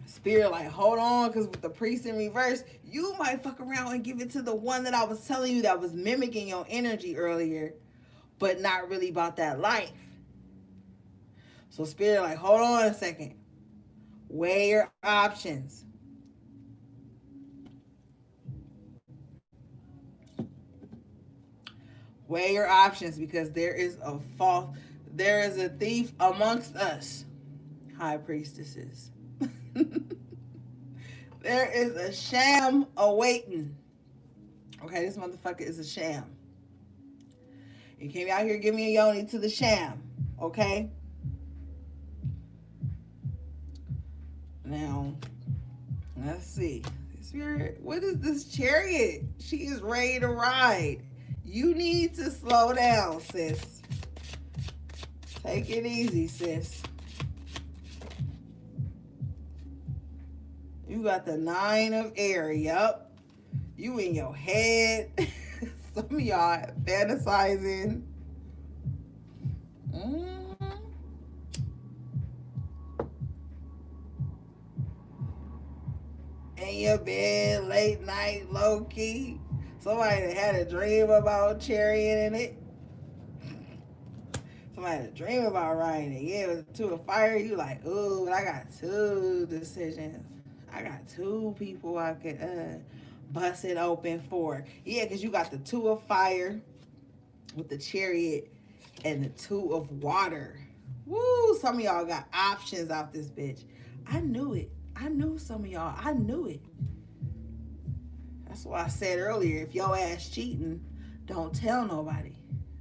Spirit, like, hold on, because with the priest in reverse, you might fuck around and give it to the one that I was telling you that was mimicking your energy earlier, but not really about that life. So Spirit, like, hold on a second. Weigh your options. Weigh your options because there is a thief amongst us, high priestesses. There is a sham awaiting. Okay, this motherfucker is a sham. You came out here give me a yoni to the sham. Okay? Now, let's see. Spirit, what is this chariot? She is ready to ride. You need to slow down, sis. Take it easy, sis. You got the 9 of air. Yup. You in your head. Some of y'all fantasizing. Mm-hmm. In your bed, late night, low key. Somebody that had a dream about chariot in it. Somebody had a dream about riding it. Yeah, it was 2 of fire. You like, ooh, I got 2 decisions. I got 2 people I could bust it open for. Yeah, because you got the 2 of fire with the chariot and the 2 of water. Woo, some of y'all got options out this bitch. I knew it. I knew some of y'all. I knew it. That's why I said earlier, if your ass cheating, don't tell nobody.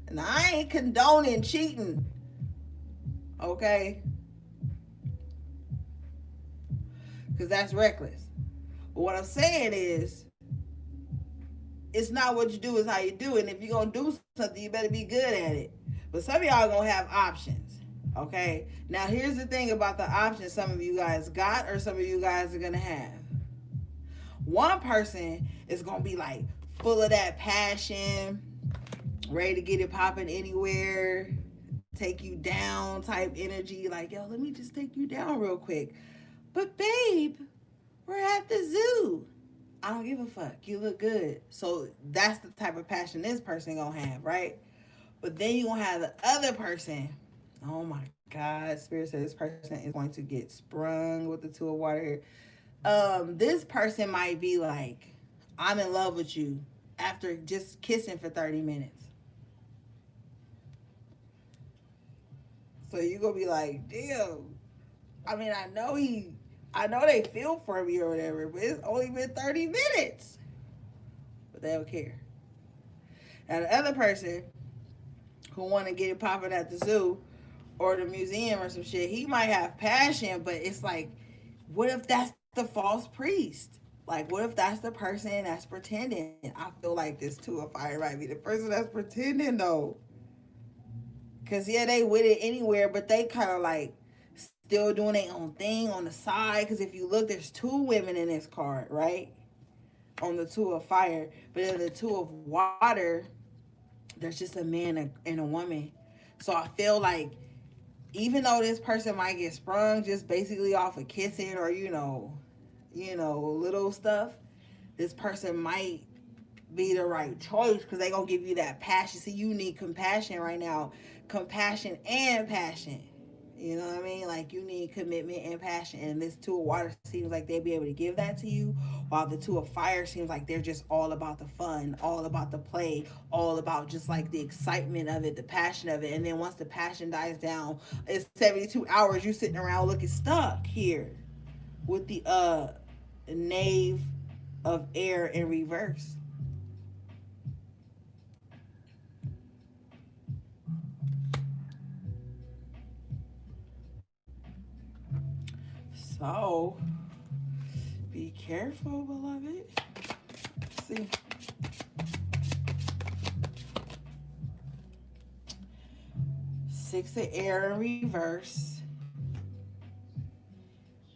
And I ain't condoning cheating. Okay? Because that's reckless. But what I'm saying is, it's not what you do, it's how you do it. And if you're going to do something, you better be good at it. But some of y'all are going to have options. Okay? Now, here's the thing about the options some of you guys got or some of you guys are going to have. One person is going to be like full of that passion, ready to get it popping anywhere, take you down type energy. Like, yo, let me just take you down real quick. But babe, we're at the zoo. I don't give a fuck. You look good. So that's the type of passion this person gonna have, right? But then you gonna have the other person. Oh my God, Spirit said this person is going to get sprung with the 2 of water here. This person might be like, I'm in love with you after just kissing for 30 minutes. So you gonna be like, damn. I mean, I know they feel for me or whatever, but it's only been 30 minutes. But they don't care. Now the other person who want to get it popping at the zoo or the museum or some shit, he might have passion, but it's like, what if that's the false priest? Like, what if that's the person that's pretending? I feel like this 2 of fire might be the person that's pretending though. Cause yeah, they with it anywhere, but they kind of like still doing their own thing on the side. Cause if you look, there's 2 women in this card, right? On the 2 of fire, but in the 2 of water, there's just a man and a woman. So I feel like even though this person might get sprung just basically off of kissing or little stuff, this person might be the right choice because they gonna give you that passion. See, you need compassion right now, compassion and passion. You know what I mean? Like you need commitment and passion, and this 2 of water seems like they'll be able to give that to you, while the 2 of fire seems like they're just all about the fun, all about the play, all about just like the excitement of it, the passion of it. And then once the passion dies down, it's 72 hours you sitting around looking stuck here with the knave of air in reverse. So be careful, beloved. Let's see. Six of air in reverse.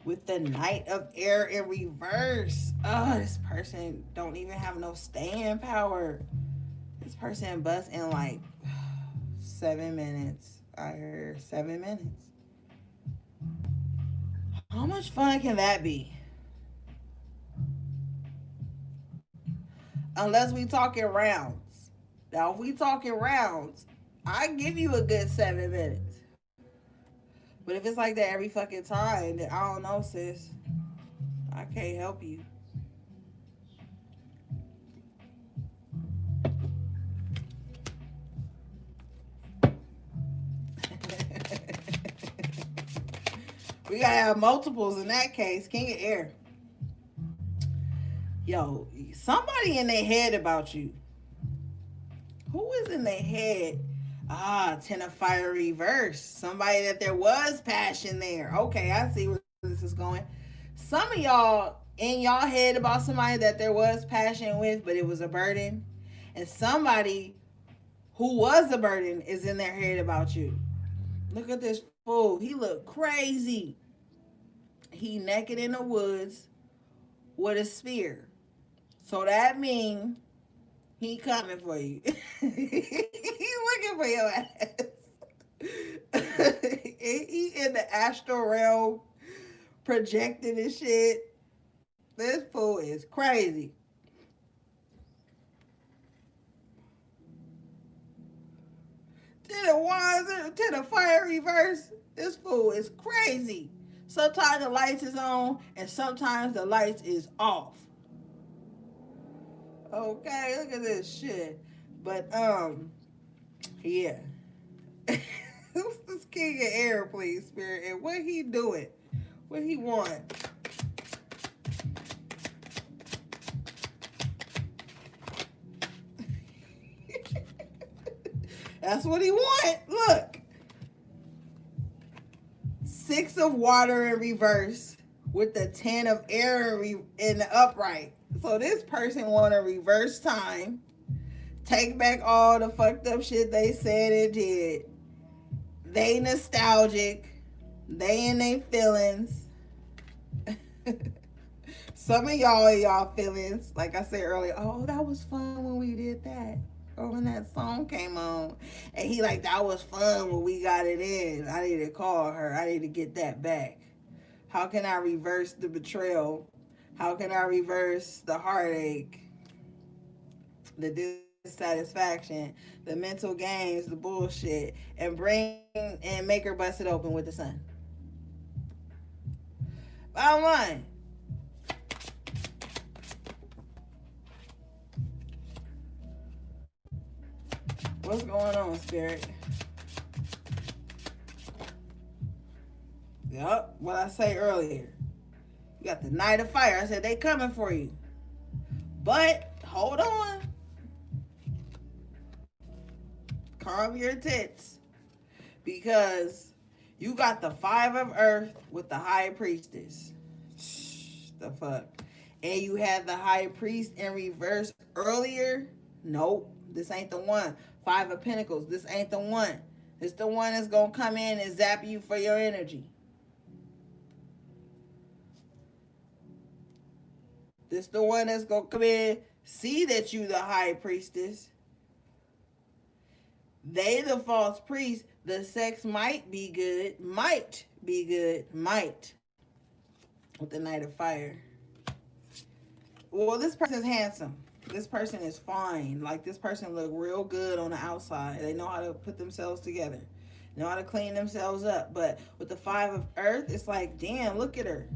with the Knight of Air in reverse. Oh, this person don't even have no staying power. This person busts in like 7 minutes. I heard 7 minutes. How much fun can that be? Unless we talking rounds. Now, if we talking rounds, I give you a good 7 minutes. But if it's like that every fucking time, then I don't know, sis. I can't help you. We gotta have multiples in that case. King of Air. Yo, somebody in their head about you. Who is in their head? Ah, Ten of Fire reverse. Somebody that there was passion there. Okay, I see where this is going. Some of y'all in y'all head about somebody that there was passion with, but it was a burden. And somebody who was a burden is in their head about you. Look at this fool. He look crazy. He naked in the woods with a spear. So that means he coming for you. He looking for your ass. He in the astral realm projecting and shit. This fool is crazy. To the wands, to the fire reverse. This fool is crazy. Sometimes the lights is on and sometimes the lights is off. Okay, look at this shit. But yeah. Who's this king of air, please, spirit? And what he doing? What he want? That's what he want. Look. Six of water in reverse with the 10 of air in the upright. So this person want to reverse time, take back all the fucked up shit they said and did. They nostalgic. They in their feelings. Some of y'all in y'all feelings. Like I said earlier, oh, that was fun when we did that. Or when that song came on. And he like, that was fun when we got it in. I need to call her. I need to get that back. How can I reverse the betrayal? How can I reverse the heartache? The dissatisfaction, the mental games, the bullshit, and bring and make her bust it open with the sun. Bottom line. What's going on, spirit? Yup, what I say earlier. You got the Knight of Fire. I said they coming for you. But hold on. Calm your tits. Because you got the Five of Earth with the High Priestess. The fuck. And you had the High Priest in reverse earlier. Nope. This ain't the one. Five of Pentacles. This ain't the one. It's the one that's going to come in and zap you for your energy. This the one that's going to come in, see that you the High Priestess. They the false priest. The sex might be good. Might be good. Might. With the Knight of Fire. Well, this person's handsome. This person is fine. Like, this person look real good on the outside. They know how to put themselves together. Know how to clean themselves up. But with the Five of Earth, it's like, damn, look at her.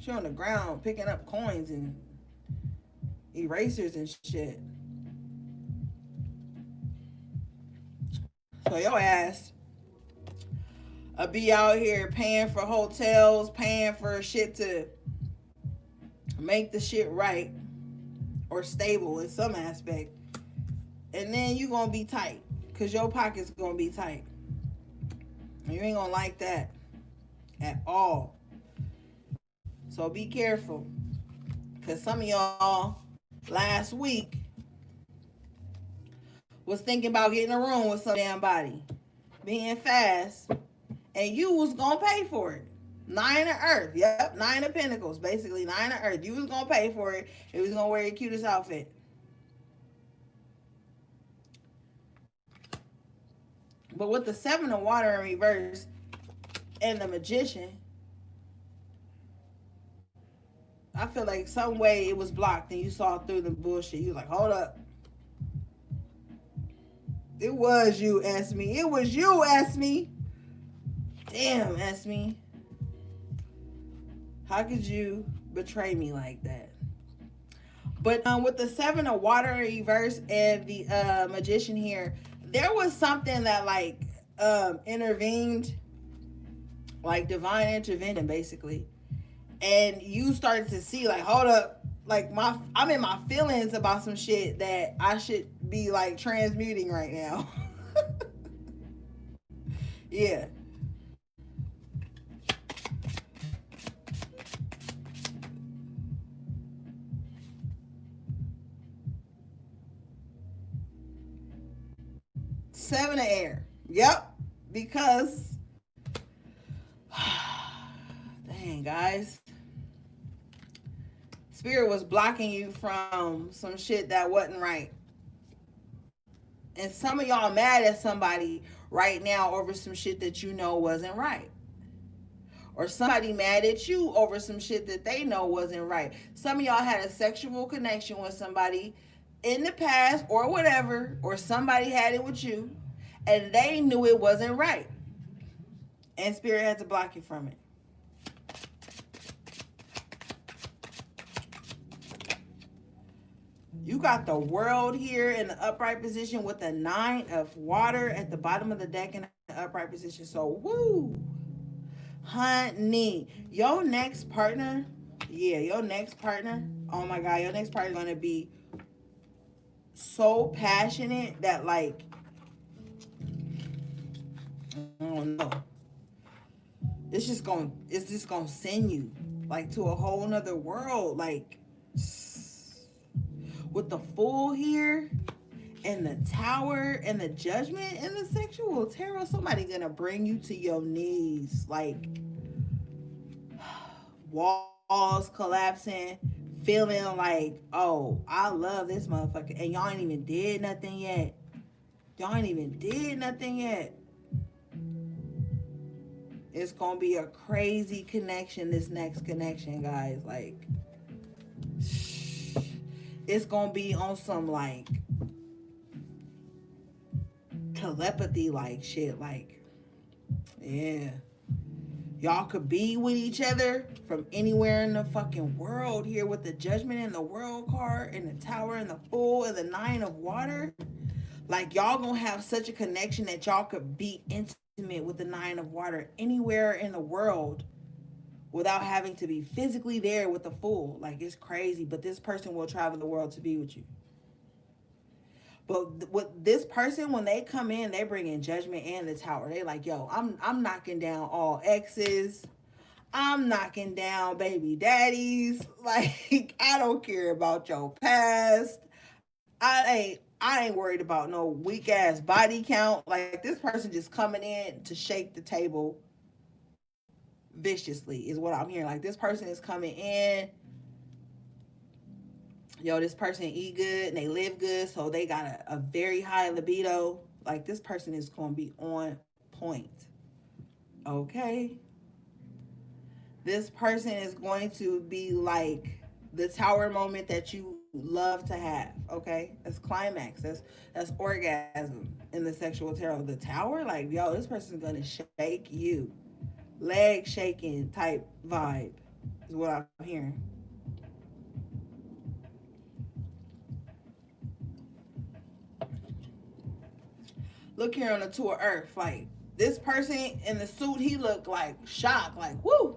She on the ground picking up coins and erasers and shit. So your ass be out here paying for hotels, paying for shit to make the shit right or stable in some aspect. And then you gonna be tight. Cause your pocket's gonna be tight. You ain't gonna like that at all. So be careful. Cause some of y'all last week was thinking about getting a room with some damn body. Being fast. And you was gonna pay for it. Nine of Earth. Yep, Nine of Pentacles. Basically, Nine of Earth. You was gonna pay for it. It was gonna wear your cutest outfit. But with the Seven of Water in reverse and the Magician, I feel like some way it was blocked and you saw through the bullshit. You was like, hold up. It was you, Esme. It was you, Esme. Damn, Esme. How could you betray me like that? But with the Seven of Water in reverse and the Magician here, there was something that like intervened, like divine intervention, basically. And you started to see, like, hold up, like I'm in my feelings about some shit that I should be like transmuting right now. Yeah. Seven of air. Yep. Because dang, guys. Spirit was blocking you from some shit that wasn't right. And some of y'all mad at somebody right now over some shit that you know wasn't right. Or somebody mad at you over some shit that they know wasn't right. Some of y'all had a sexual connection with somebody in the past or whatever, or somebody had it with you and they knew it wasn't right. And Spirit had to block you from it. You got the World here in the upright position with the Nine of Water at the bottom of the deck in the upright position. So, woo, honey, your next partner, yeah, your next partner, oh my God, your next partner is going to be so passionate that, like, I don't know. It's just gonna send you like to a whole nother world, like with the Fool here and the Tower and the Judgment and the Sexual Tarot. Somebody gonna bring you to your knees, like walls collapsing, feeling like, oh, I love this motherfucker, and y'all ain't even did nothing yet. Y'all ain't even did nothing yet. It's gonna be a crazy connection, this next connection, guys. Like, it's gonna be on some like telepathy like shit. Like, yeah, y'all could be with each other from anywhere in the fucking world here with the Judgment and the World card and the Tower and the Fool and the Nine of Water. Like, y'all gonna have such a connection that y'all could be intimate with the Nine of Water anywhere in the world without having to be physically there with the Fool. Like, it's crazy, but this person will travel the world to be with you. But with this person, when they come in, they bring in Judgment and the Tower. They like, yo, I'm knocking down all exes. I'm knocking down baby daddies. Like, I don't care about your past. I ain't worried about no weak ass body count. Like, this person just coming in to shake the table viciously is what I'm hearing. Like, this person is coming in. Yo, this person eat good and they live good, so they got a very high libido. Like, this person is going to be on point. Okay? This person is going to be like the Tower moment that you love to have. Okay? That's climax. That's orgasm in the Sexual Tarot. The Tower, like, yo, this person's going to shake you. Leg shaking type vibe is what I'm hearing. Look here on the Two of Earth. Like, this person in the suit, he looked like shocked, like, woo.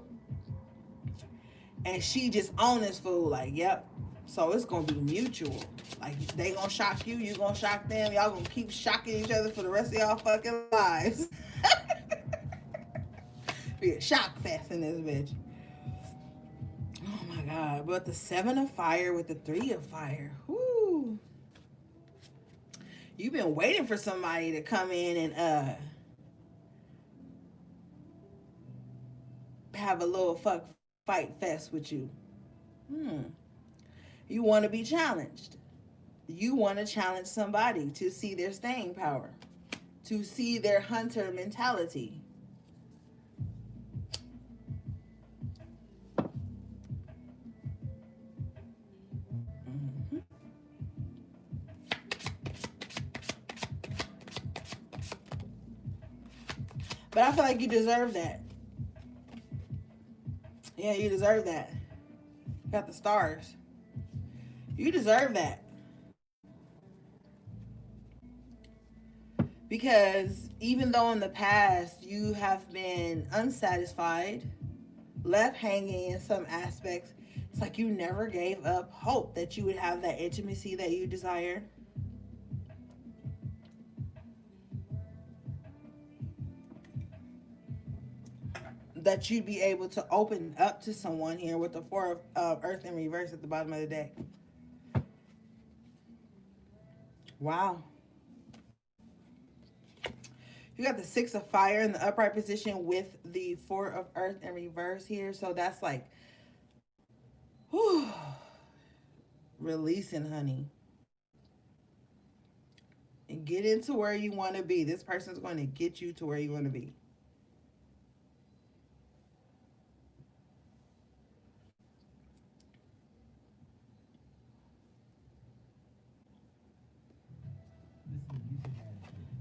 And she just on this fool, like, yep. So it's gonna be mutual. Like, they gonna shock you, you gonna shock them. Y'all gonna keep shocking each other for the rest of y'all fucking lives. Be a shock fest in this bitch. Oh my God. But the Seven of Fire with the Three of Fire. Whoo. You've been waiting for somebody to come in and have a little fight fest with you. Hmm. You want to be challenged. You want to challenge somebody to see their staying power, to see their hunter mentality. Mhm. But I feel like you deserve that. Yeah, you deserve that. You got the stars. You deserve that. Because even though in the past you have been unsatisfied, left hanging in some aspects, it's like you never gave up hope that you would have that intimacy that you desired, that you'd be able to open up to someone here with the four of earth in reverse at the bottom of the deck. Wow. You got the six of fire in the upright position with the four of earth in reverse here. So that's like, whew, releasing, honey. And get into where you want to be. This person's going to get you to where you want to be.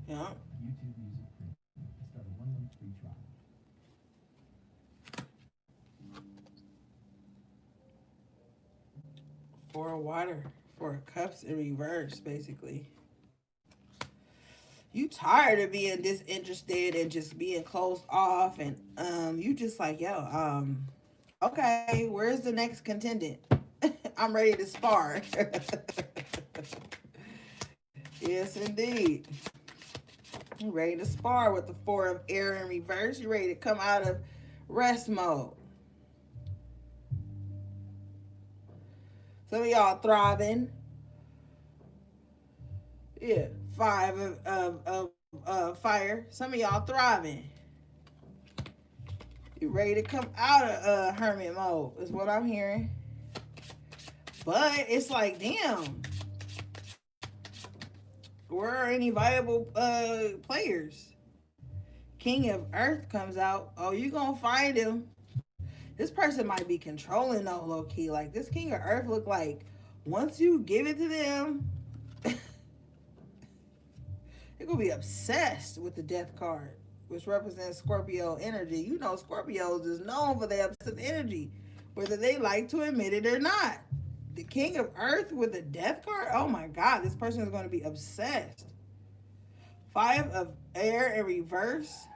Yeah. Four of water. Four of cups in reverse, basically. You tired of being disinterested and just being closed off, and you just like, yo, okay, where's the next contendant? I'm ready to spar. Yes, indeed. You ready to spar with the four of air in reverse. You ready to come out of rest mode. Some of y'all thriving. Yeah, five of fire. Some of y'all thriving. You ready to come out of hermit mode is what I'm hearing. But it's like, damn, where are any viable players? King of Earth comes out. Oh, you gonna find him. This person might be controlling though, low key. Like this King of Earth look like once you give it to them, they're gonna be obsessed with the death card, which represents Scorpio energy. You know, Scorpios is known for their obsessive energy, whether they like to admit it or not. The King of Earth with the death card, oh my God, this person is going to be obsessed. Five of air in reverse.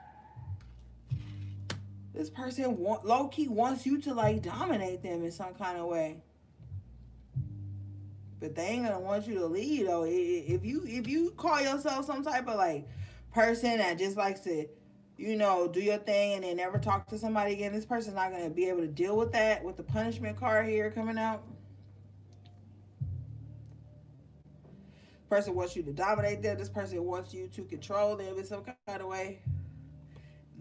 This person low key wants you to like dominate them in some kind of way. But they ain't gonna want you to lead though. If you call yourself some type of like person that just likes to, you know, do your thing and then never talk to somebody again, this person's not gonna be able to deal with that with the punishment card here coming out. Person wants you to dominate them. This person wants you to control them in some kind of way.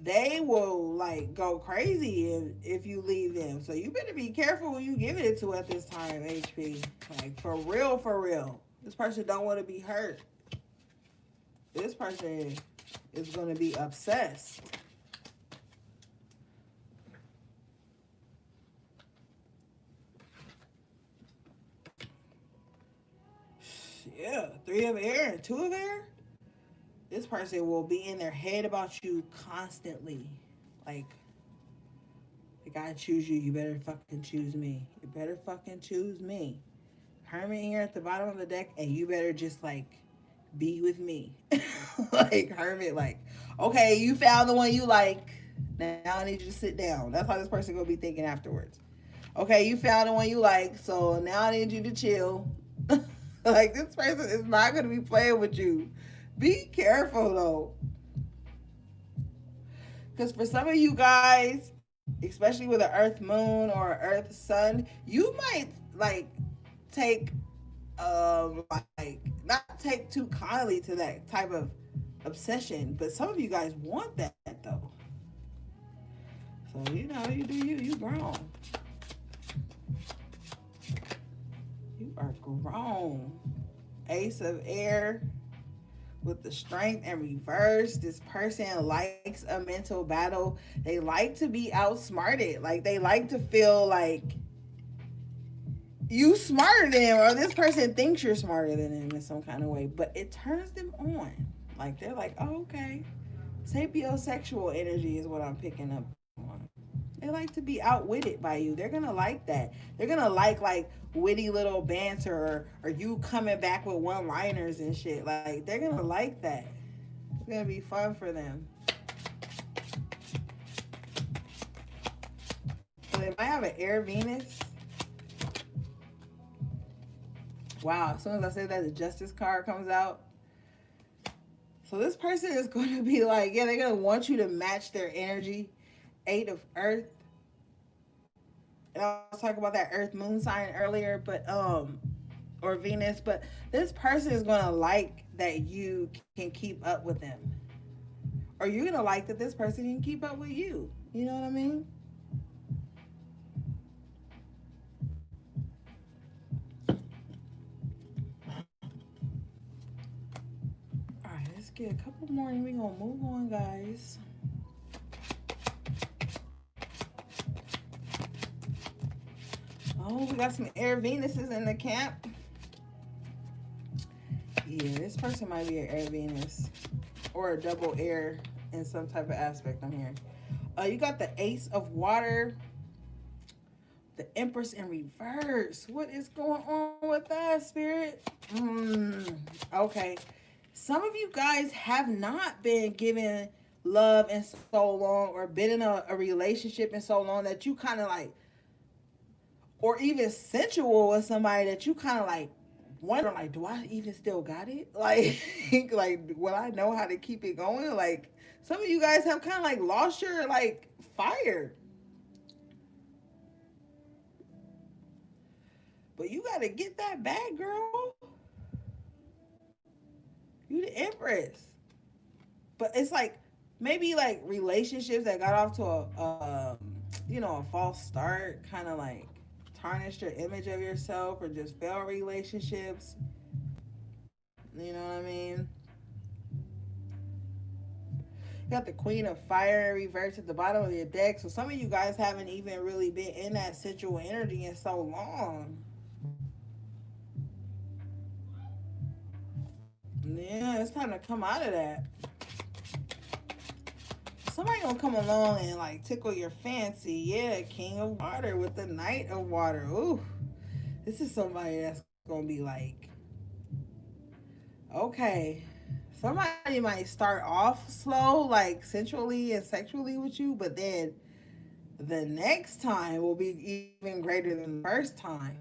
They will like go crazy if you leave them. So you better be careful when you give it to at this time, HP. Like for real, for real. This person don't want to be hurt. This person is going to be obsessed. Yeah, three of air and two of air. This person will be in their head about you constantly. Like, if I choose you, you better fucking choose me. You better fucking choose me. Hermit here at the bottom of the deck, and you better just like be with me. Like Hermit, like, okay, you found the one you like. Now I need you to sit down. That's how this person gonna be thinking afterwards. Okay, you found the one you like, so now I need you to chill. Like this person is not gonna be playing with you. Be careful though. Because for some of you guys, especially with an Earth Moon or an Earth Sun, you might like take like not take too kindly to that type of obsession. But some of you guys want that though. So, you know, you do you. You grown. You are grown. Ace of air with the strength and reverse. This person likes a mental battle. They like to be outsmarted. Like they like to feel like you smarter than them, or this person thinks you're smarter than them in some kind of way. But it turns them on. Like they're like, oh, okay. Sapiosexual energy is what I'm picking up on. They like to be outwitted by you. They're gonna like that. They're gonna like witty little banter, or you coming back with one liners and shit. Like they're gonna like that. It's gonna be fun for them. So they might have an air Venus. Wow, as soon as I say that, the justice card comes out. So this person is going to be like, yeah, they're going to want you to match their energy. Eight of earth. And I was talking about that earth moon sign earlier, but or Venus, but this person is going to like that you can keep up with them. Or you're going to like that this person can keep up with you. You know what I mean? All right, let's get a couple more and we're going to move on, guys. Oh, we got some air Venuses in the camp. Yeah, this person might be an air Venus or a double air in some type of aspect. I'm hearing. You got the Ace of Water, the Empress in reverse. What is going on with that, Spirit? Okay. Some of you guys have not been given love in so long, or been in a relationship in so long, that you kind of like, or even sensual with somebody that you kind of like wonder, like, do I even still got it? Like, like, will I know how to keep it going? Like, some of you guys have kind of like lost your like fire, but you got to get that back, girl. You the Empress, but it's like maybe like relationships that got off to you know, a false start, kind of like tarnished your image of yourself, or just failed relationships. You know what I mean? You got the Queen of Fire reversed at the bottom of your deck. So some of you guys haven't even really been in that sensual energy in so long. Yeah, it's time to come out of that. Somebody gonna come along and like tickle your fancy. Yeah, King of Water with the Knight of Water. Ooh, this is somebody that's gonna be like, okay. Somebody might start off slow, like sensually and sexually with you, but then the next time will be even greater than the first time.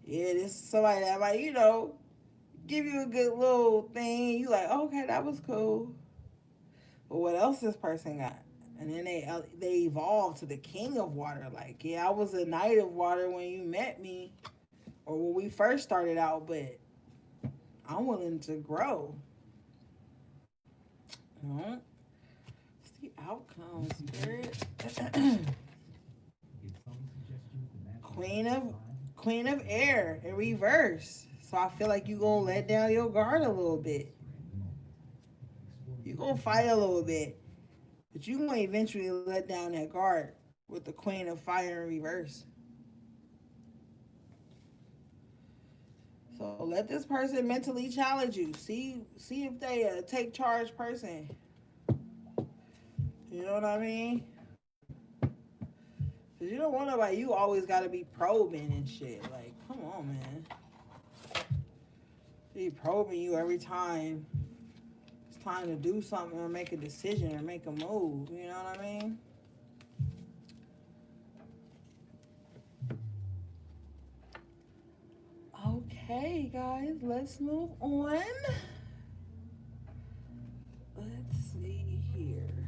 Yeah, this is somebody that might, you know, give you a good little thing. You like, okay, that was cool. But what else this person got? And then they evolve to the King of Water. Like, yeah, I was a Knight of Water when you met me, or when we first started out, but I'm willing to grow. You know? What's the outcome, Spirit? Queen of Queen of Air in reverse. So I feel like you gonna let down your guard a little bit. You gonna fight a little bit, but you gonna eventually let down that guard with the Queen of Fire in reverse. So let this person mentally challenge you. See if they take charge person. You know what I mean? Cause you don't want nobody. You always got to be probing and shit. Like, come on, man. Be probing you every time it's time to do something, or make a decision, or make a move. You know what I mean? Okay, guys, let's move on. Let's see here.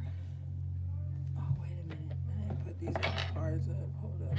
Oh, wait a minute. I didn't put these other cards up. Hold up.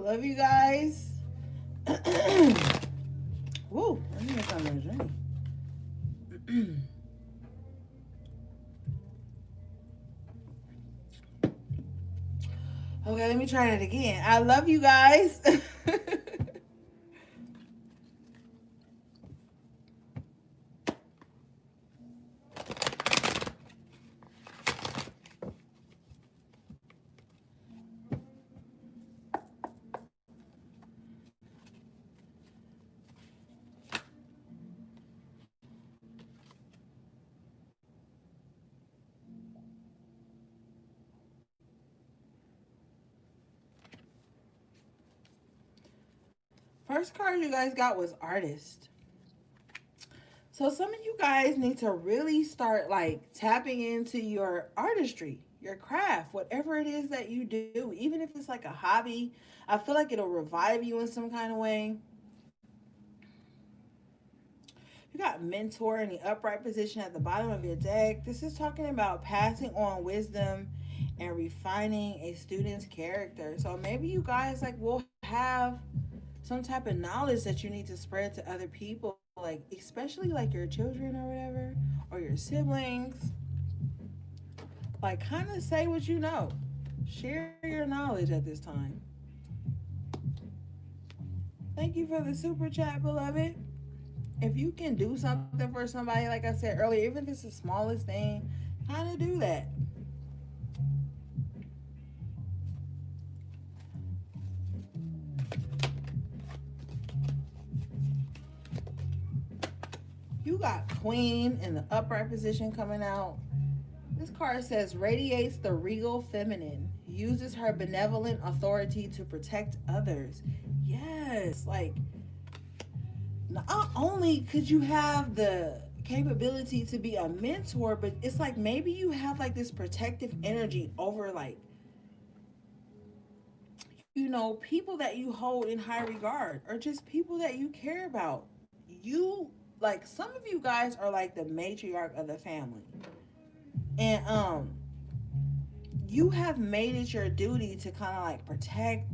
Love you guys. Woo, let me get something to drink. Okay, let me try that again. I love you guys. First card you guys got was artist. So some of you guys need to really start like tapping into your artistry, your craft, whatever it is that you do, even if it's like a hobby. I feel like it'll revive you in some kind of way. You got mentor in the upright position at the bottom of your deck. This is talking about passing on wisdom and refining a student's character. So maybe you guys like will have some type of knowledge that you need to spread to other people, like especially like your children or whatever, or your siblings. Like kind of say what you know. Share your knowledge at this time. Thank you for the super chat, beloved. If you can do something for somebody, like I said earlier, even if it's the smallest thing, kind of do that. You got Queen in the upright position coming out. This card says radiates the regal feminine, uses her benevolent authority to protect others. Yes, like not only could you have the capability to be a mentor, but it's like maybe you have like this protective energy over like, you know, people that you hold in high regard or just people that you care about. You like some of you guys are like the matriarch of the family. And you have made it your duty to kind of like protect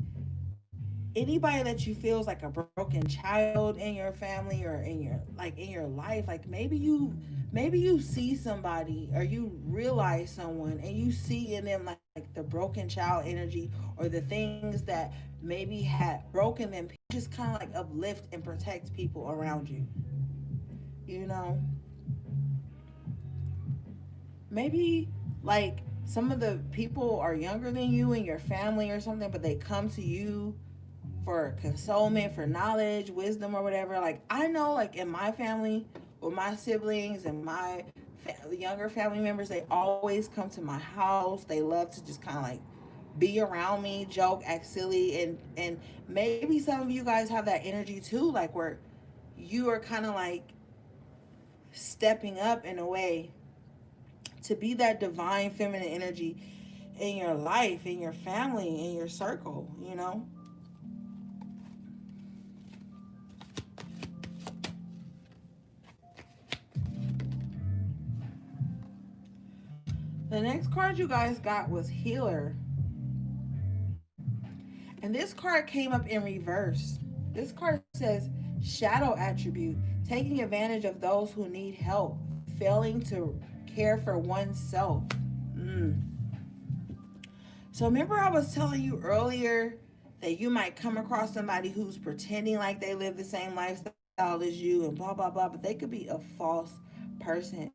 anybody that you feel is like a broken child in your family or in your like in your life. Like maybe you see somebody or you realize someone and you see in them like the broken child energy or the things that maybe had broken them. Just kind of like uplift and protect people around you, you know. Maybe like some of the people are younger than you in your family or something, but they come to you for consolement, for knowledge, wisdom, or whatever. Like I know, like in my family, with my siblings and my younger family members, they always come to my house. They love to just kind of like be around me, joke, act silly, and maybe some of you guys have that energy too, like where you are kind of like stepping up in a way to be that divine feminine energy in your life, in your family, in your circle, you know? The next card you guys got was Healer. And this card came up in reverse. This card says shadow attribute, taking advantage of those who need help, failing to care for oneself. Mm. So remember I was telling you earlier that you might come across somebody who's pretending like they live the same lifestyle as you and blah blah blah, but they could be a false person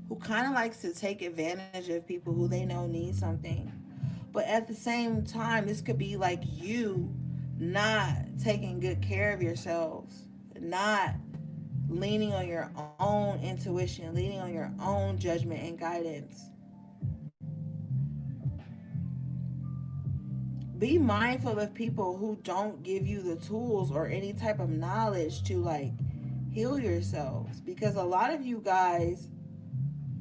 who kind of likes to take advantage of people who they know need something. But at the same time, this could be like you not taking good care of yourselves, not leaning on your own intuition, leaning on your own judgment and guidance. Be mindful of people who don't give you the tools or any type of knowledge to like heal yourselves, because a lot of you guys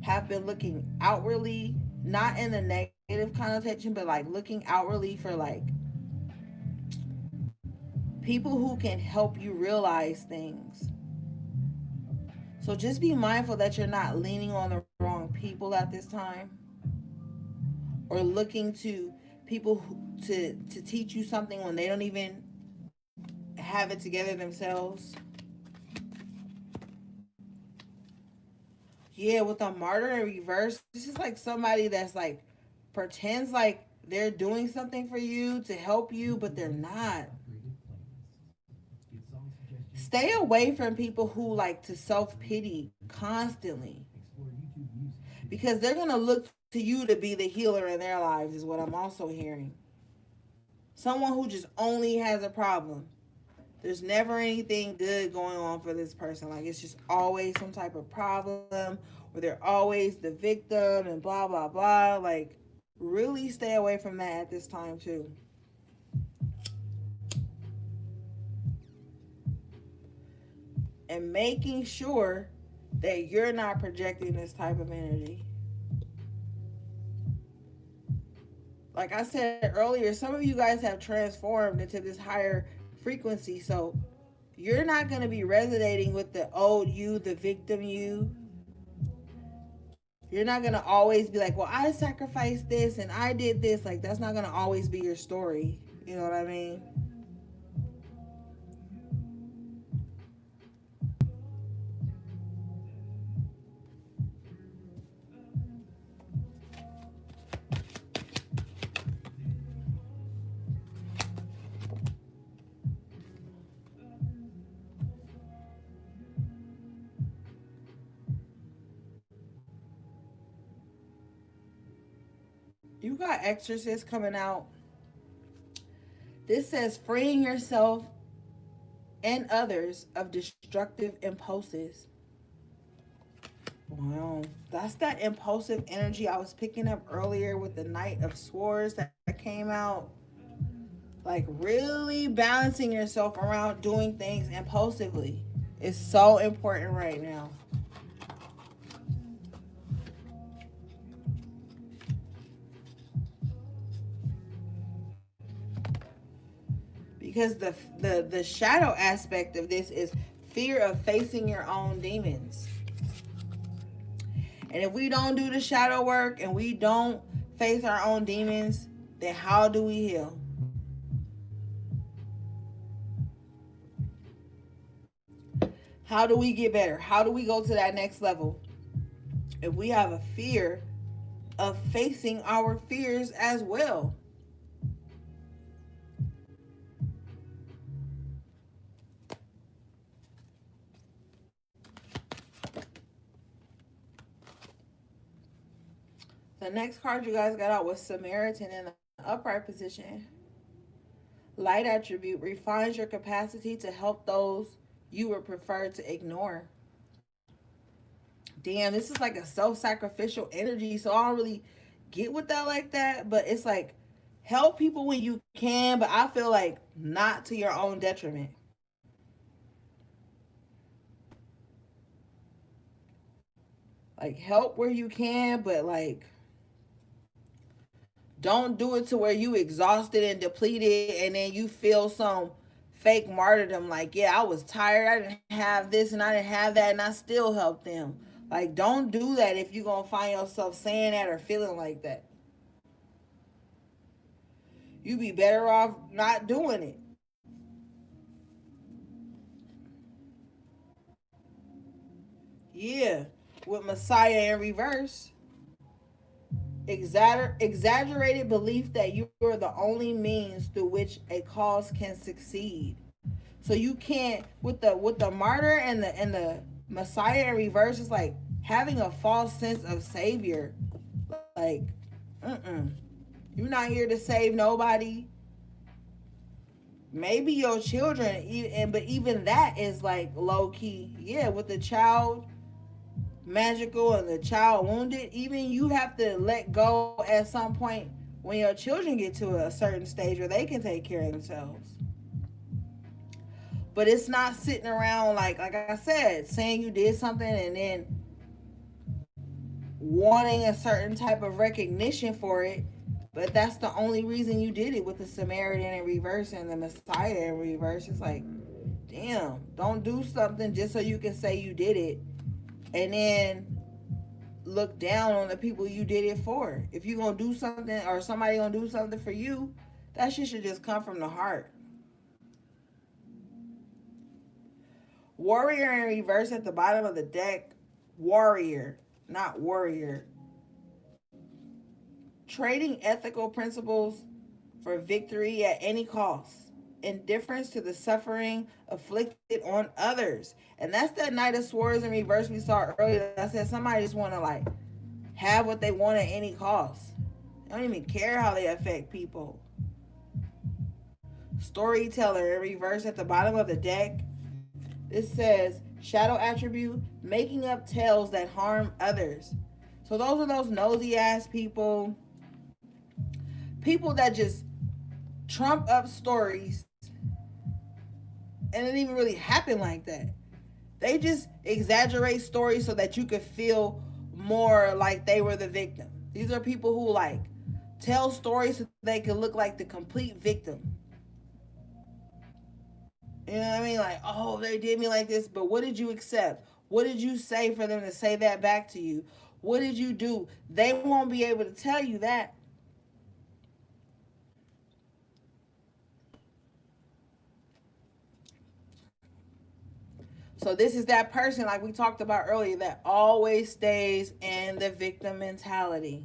have been looking outwardly, not in a negative connotation, but like looking outwardly for like people who can help you realize things. So just be mindful that you're not leaning on the wrong people at this time or looking to people to teach you something when they don't even have it together themselves. Yeah, with a martyr in reverse, this is like somebody that's like pretends like they're doing something for you to help you, but they're not. Stay away from people who like to self pity constantly because they're gonna look to you to be the healer in their lives, is what I'm also hearing. Someone who just only has a problem. There's never anything good going on for this person. Like it's just always some type of problem, or they're always the victim and blah blah blah. Like really stay away from that at this time too. And making sure that you're not projecting this type of energy. Like I said earlier, some of you guys have transformed into this higher frequency. So you're not going to be resonating with the old you, the victim you. You're not going to always be like, well, I sacrificed this and I did this. Like, that's not going to always be your story. You know what I mean? You got Exorcist coming out. This says freeing yourself and others of destructive impulses. Wow. That's that impulsive energy I was picking up earlier with the Knight of Swords that came out. Like really balancing yourself around doing things impulsively is so important right now. Because the shadow aspect of this is fear of facing your own demons. And if we don't do the shadow work and we don't face our own demons, then how do we heal? How do we get better? How do we go to that next level? If we have a fear of facing our fears as well. The next card you guys got out was Samaritan in the upright position. Light attribute refines your capacity to help those you would prefer to ignore. Damn, this is like a self-sacrificial energy, so I don't really get with that like that, but it's like help people when you can, but I feel like not to your own detriment. Like help where you can, but like don't do it to where you exhausted and depleted and then you feel some fake martyrdom like, yeah, I was tired, I didn't have this and I didn't have that and I still helped them. Like don't do that if you're going to find yourself saying that or feeling like that. You be better off not doing it. Yeah, with Messiah in reverse. Exaggerated belief that you are the only means through which a cause can succeed. So you can't with the martyr and the Messiah in reverse. It's like having a false sense of savior. Like, you're not here to save nobody. Maybe your children, and but even that is like low key. Yeah, with the child magical and the child wounded, even you have to let go at some point when your children get to a certain stage where they can take care of themselves. But it's not sitting around like I said, saying you did something and then wanting a certain type of recognition for it. But that's the only reason you did it with the Samaritan in reverse and the Messiah in reverse. It's like, damn, don't do something just so you can say you did it and then look down on the people you did it for. If you gonna do something or somebody gonna do something for you, that shit should just come from the heart. Warrior in reverse at the bottom of the deck. Warrior, not warrior. Trading ethical principles for victory at any cost. Indifference to the suffering inflicted on others. And that's that Knight of Swords in reverse we saw earlier. I said somebody just want to like have what they want at any cost. They don't even care how they affect people. Storyteller in reverse at the bottom of the deck. It says shadow attribute, making up tales that harm others. So those are those nosy ass people, people that just trump up stories and it didn't even really happen like that. They just exaggerate stories so that you could feel more like they were the victim. These are people who like tell stories so they can look like the complete victim. You know what I mean? Like, oh, they did me like this, but what did you accept? What did you say for them to say that back to you? What did you do? They won't be able to tell you that. So this is that person like we talked about earlier that always stays in the victim mentality.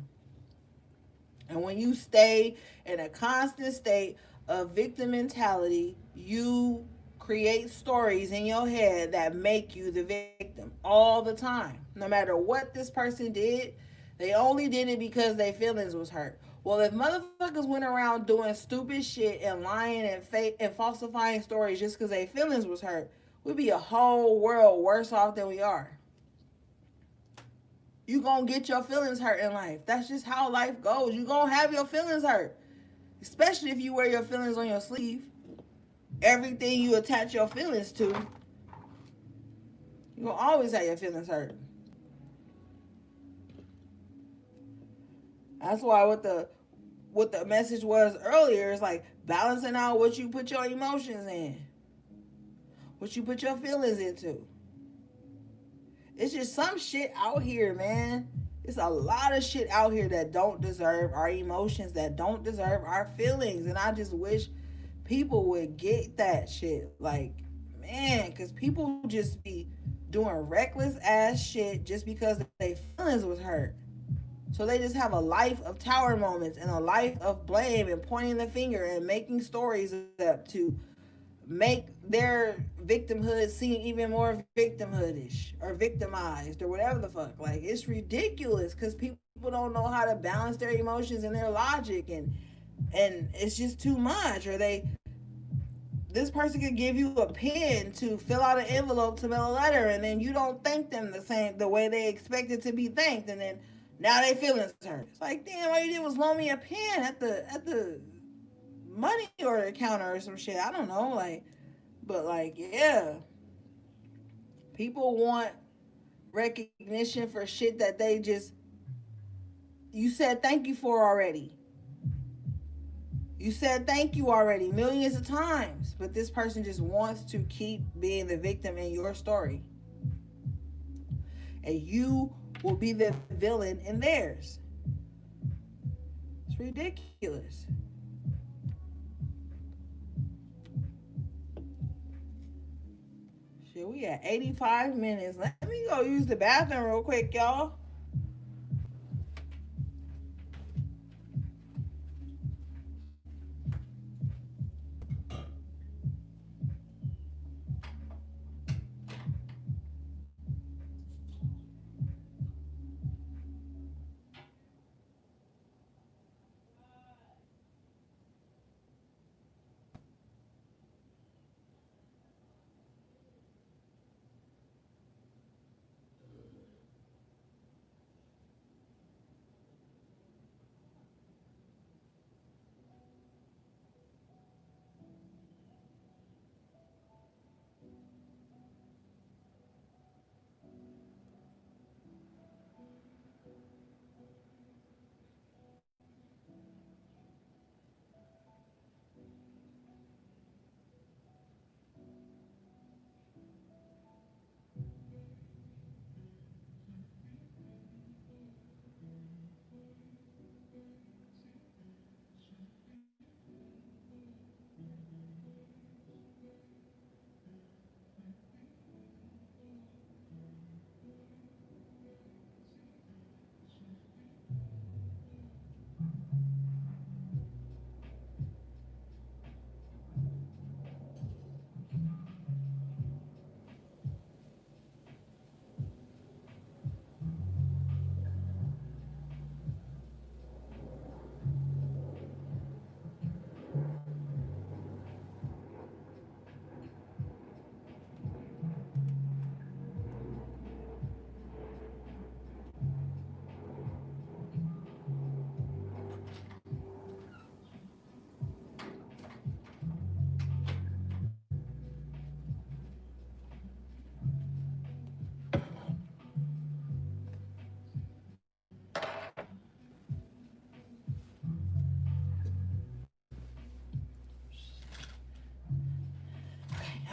And when you stay in a constant state of victim mentality, you create stories in your head that make you the victim all the time. No matter what this person did, they only did it because their feelings was hurt. Well, if motherfuckers went around doing stupid shit and lying and fake and falsifying stories just because their feelings was hurt, we'd be a whole world worse off than we are. You gonna get your feelings hurt in life. That's just how life goes. You gonna have your feelings hurt, especially if you wear your feelings on your sleeve. Everything you attach your feelings to, you gonna always have your feelings hurt. That's why what the message was earlier is like balancing out what you put your emotions in, what you put your feelings into. It's just some shit out here, man. It's a lot of shit out here that don't deserve our emotions, that don't deserve our feelings. And I just wish people would get that shit. Like, man, because people just be doing reckless ass shit just because their feelings was hurt. So they just have a life of tower moments and a life of blame and pointing the finger and making stories up to make their victimhood seem even more victimhoodish or victimized or whatever the fuck. Like it's ridiculous because people don't know how to balance their emotions and their logic and it's just too much. Or they this person could give you a pen to fill out an envelope to mail a letter and then you don't thank them the way they expect it to be thanked and then now they feelings hurt. It's like damn, all you did was loan me a pen at the money order counter or some shit. I don't know, like, but like, yeah, people want recognition for shit that they just you said thank you for already. You said thank you already millions of times, but this person just wants to keep being the victim in your story, and you will be the villain in theirs. It's ridiculous. Shit, we at 85 minutes. Let me go use the bathroom real quick, y'all.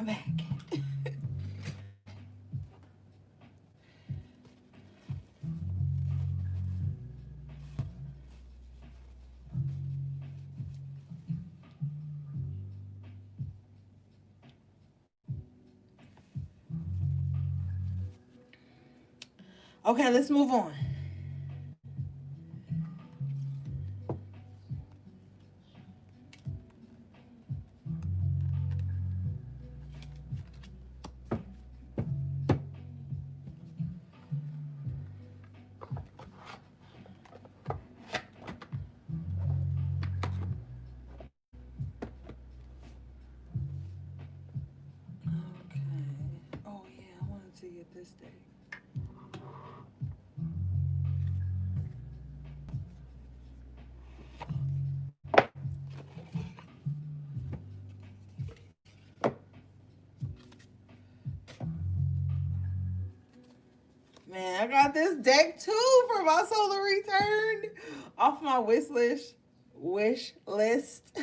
I'm back. Okay, let's move on. Okay. Oh yeah, I wanted to get this day. Man, I got this deck too for my solar return off my wish list. Wish list.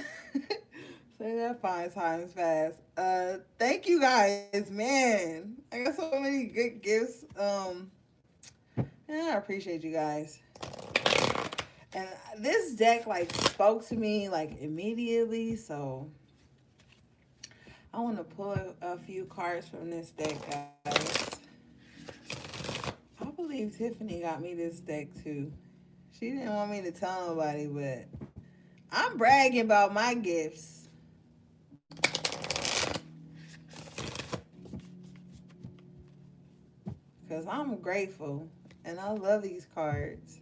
Say that 5 times fast. Thank you guys, man. I got so many good gifts. Yeah, I appreciate you guys. And this deck like spoke to me like immediately, so I want to pull a few cards from this deck, guys. I believe Tiffany got me this deck too. She didn't want me to tell nobody, but I'm bragging about my gifts because I'm grateful and I love these cards.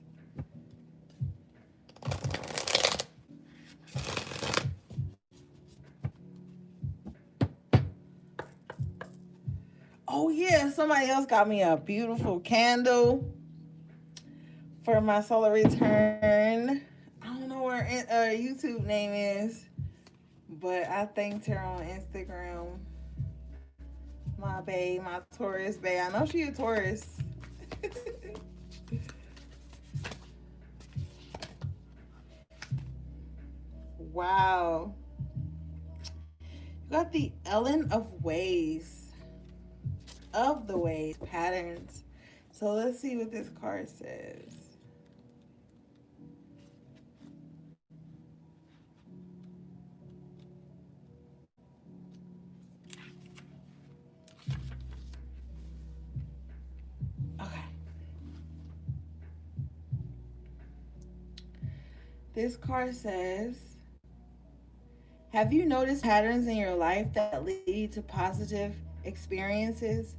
Oh yeah, somebody else got me a beautiful candle for my solar return. I don't know where her YouTube name is, but I thanked her on Instagram. My babe, my Taurus babe. I know she a Taurus. Wow. You got the Ellen of Ways. Of the Ways patterns. So let's see what this card says. Okay. This card says, have you noticed patterns in your life that lead to positive experiences?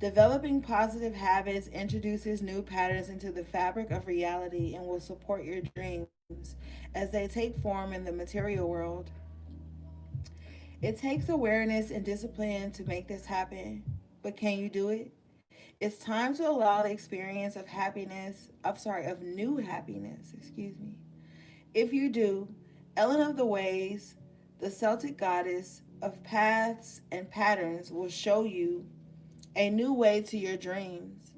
Developing positive habits introduces new patterns into the fabric of reality and will support your dreams as they take form in the material world. It takes awareness and discipline to make this happen, but can you do it? It's time to allow the experience of of new happiness, excuse me. If you do, Ellen of the Ways, the Celtic goddess of paths and patterns, will show you a new way to your dreams.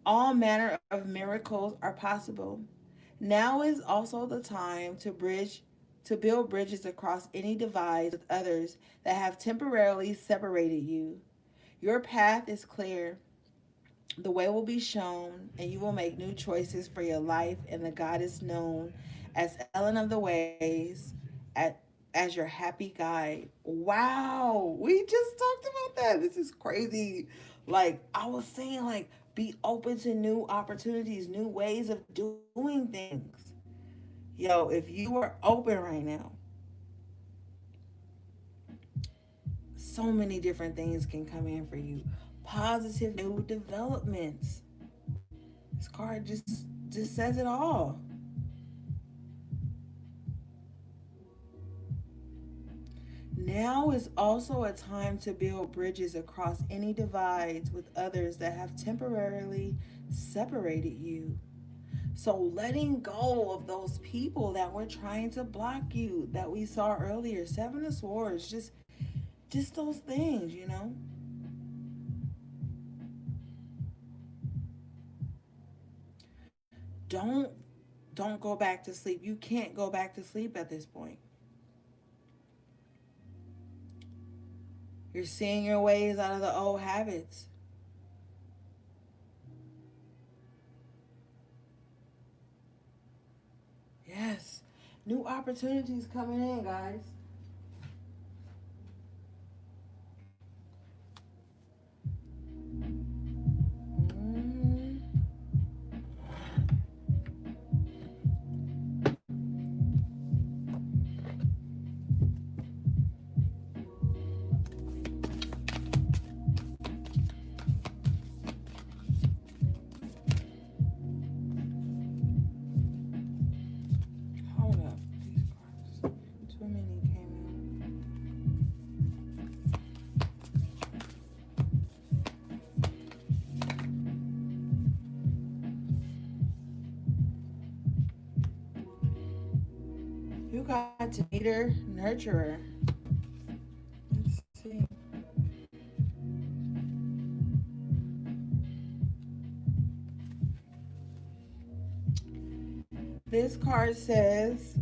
All manner of miracles are possible. Now is also the time to build bridges across any divides with others that have temporarily separated you. Your path is clear. The way will be shown, and you will make new choices for your life, and the God is known as Ellen of the Ways at as your happy guide. Wow. We just talked about that. This is crazy. Like I was saying, like be open to new opportunities, new ways of doing things. Yo, if you are open right now, so many different things can come in for you. Positive new developments. This card just says it all. Now is also a time to build bridges across any divides with others that have temporarily separated you. So letting go of those people that were trying to block you that we saw earlier, Seven of Swords, just those things, you know. Don't don't go back to sleep. You can't go back to sleep at this point. You're seeing your ways out of the old habits. Yes. New opportunities coming in, guys. Mm. Hold up. These cards. Too many came out. You got to meter, nurturer. Let's see. This card says,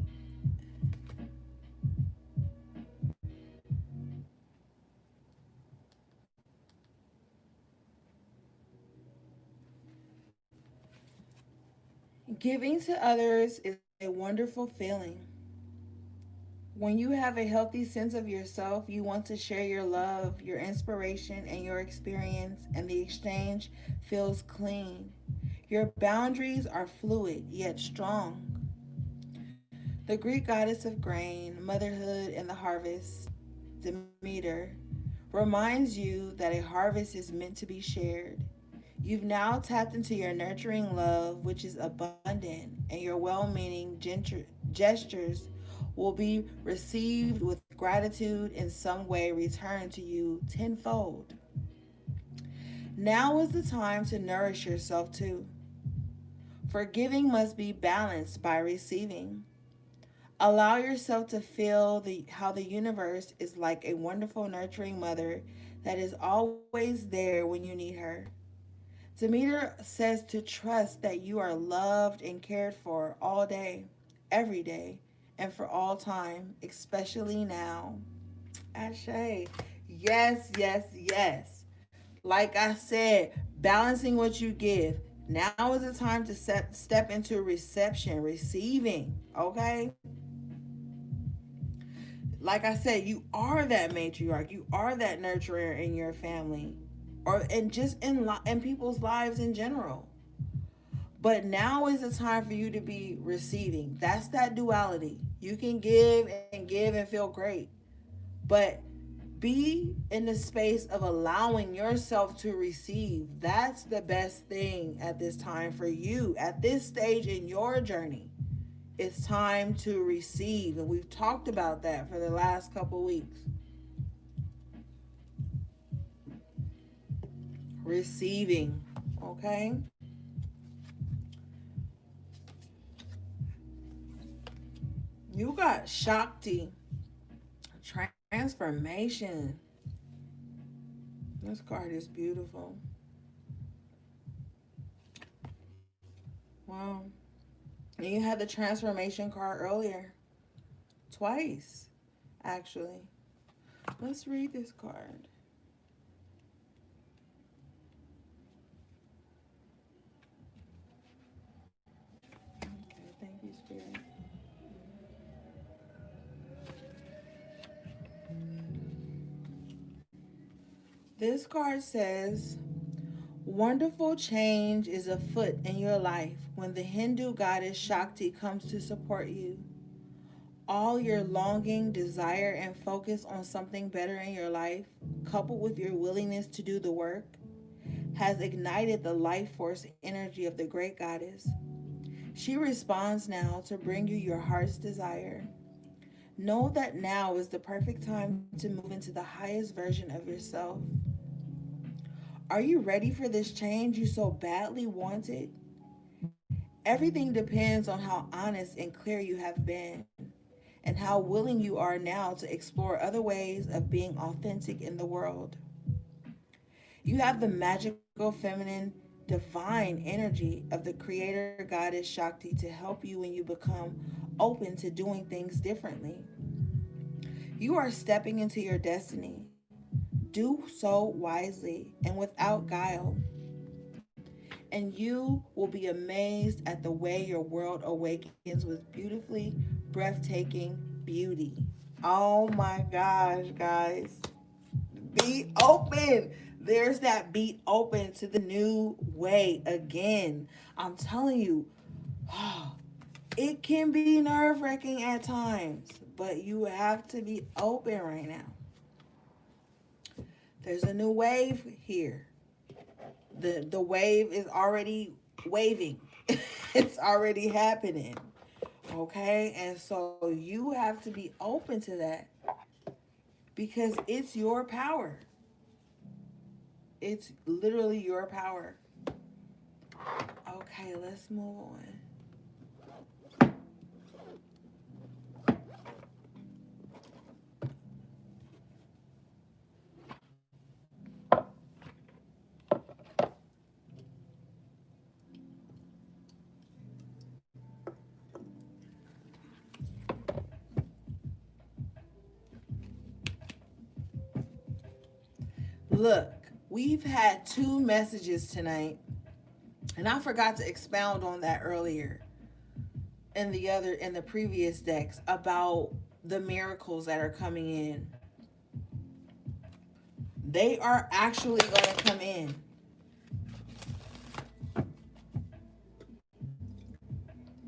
giving to others is a wonderful feeling. When you have a healthy sense of yourself, you want to share your love, your inspiration, and your experience, and the exchange feels clean. Your boundaries are fluid yet strong. The Greek goddess of grain, motherhood, and the harvest, Demeter, reminds you that a harvest is meant to be shared. You've now tapped into your nurturing love, which is abundant, and your well meaning gestures will be received with gratitude in some way returned to you tenfold. Now is the time to nourish yourself too. Forgiving must be balanced by receiving. Allow yourself to feel how the universe is like a wonderful nurturing mother that is always there when you need her. Demeter says to trust that you are loved and cared for all day, every day, and for all time, especially now. Ashe. Yes, yes, yes. Like I said, balancing what you give. Now is the time to step into reception, receiving. Okay? Like I said, you are that matriarch. You are that nurturer in your family, or and just in people's lives in general. But now is the time for you to be receiving. That's that duality. You can give and feel great, but be in the space of allowing yourself to receive. That's the best thing at this time for you at this stage in your journey. It's time to receive, and we've talked about that for the last couple weeks. Receiving, okay? You got Shakti, transformation. This card is beautiful. Wow. And you had the transformation card earlier, twice, actually. Let's read this card. Okay, thank you, Spirit. This card says, wonderful change is afoot in your life when the Hindu goddess Shakti comes to support you. All your longing, desire, and focus on something better in your life, coupled with your willingness to do the work, has ignited the life force energy of the great goddess. She responds now to bring you your heart's desire. Know that now is the perfect time to move into the highest version of yourself. Are you ready for this change you so badly wanted? Everything depends on how honest and clear you have been, and how willing you are now to explore other ways of being authentic in the world. You have the magical, feminine, divine energy of the creator goddess Shakti to help you when you become open to doing things differently. You are stepping into your destiny. Do so wisely and without guile, and you will be amazed at the way your world awakens with beautifully breathtaking beauty. Oh my gosh, guys. Be open. There's that beat open to the new way again. I'm telling you, it can be nerve wracking at times, but you have to be open right now. There's a new wave here. The wave is already waving. It's already happening. Okay? And so you have to be open to that because it's your power. It's literally your power. Okay, let's move on. Look, we've had two messages tonight, and I forgot to expound on that earlier in the previous decks about the miracles that are coming in. They are actually going to come in.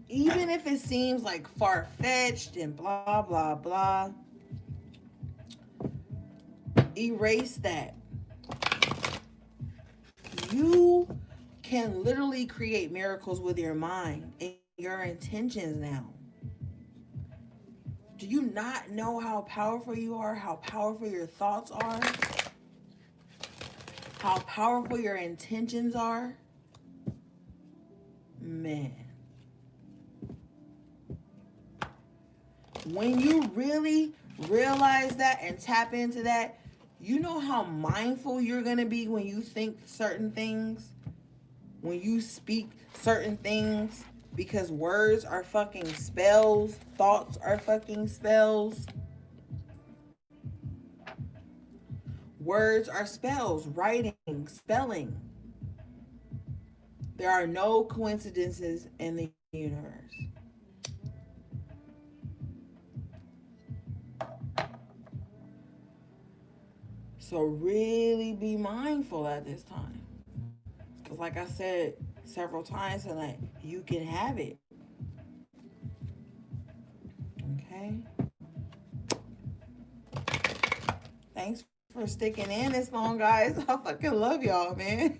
Even if it seems like far fetched and blah, blah, blah, erase that. You can literally create miracles with your mind and your intentions now. Do you not know how powerful you are? How powerful your thoughts are? How powerful your intentions are? Man. When you really realize that and tap into that, you know how mindful you're going to be when you think certain things, when you speak certain things, because words are fucking spells, thoughts are fucking spells. Words are spells, writing, spelling. There are no coincidences in the universe. So really be mindful at this time. Because like I said several times tonight, you can have it. Okay? Thanks for sticking in this long, guys. I fucking love y'all, man.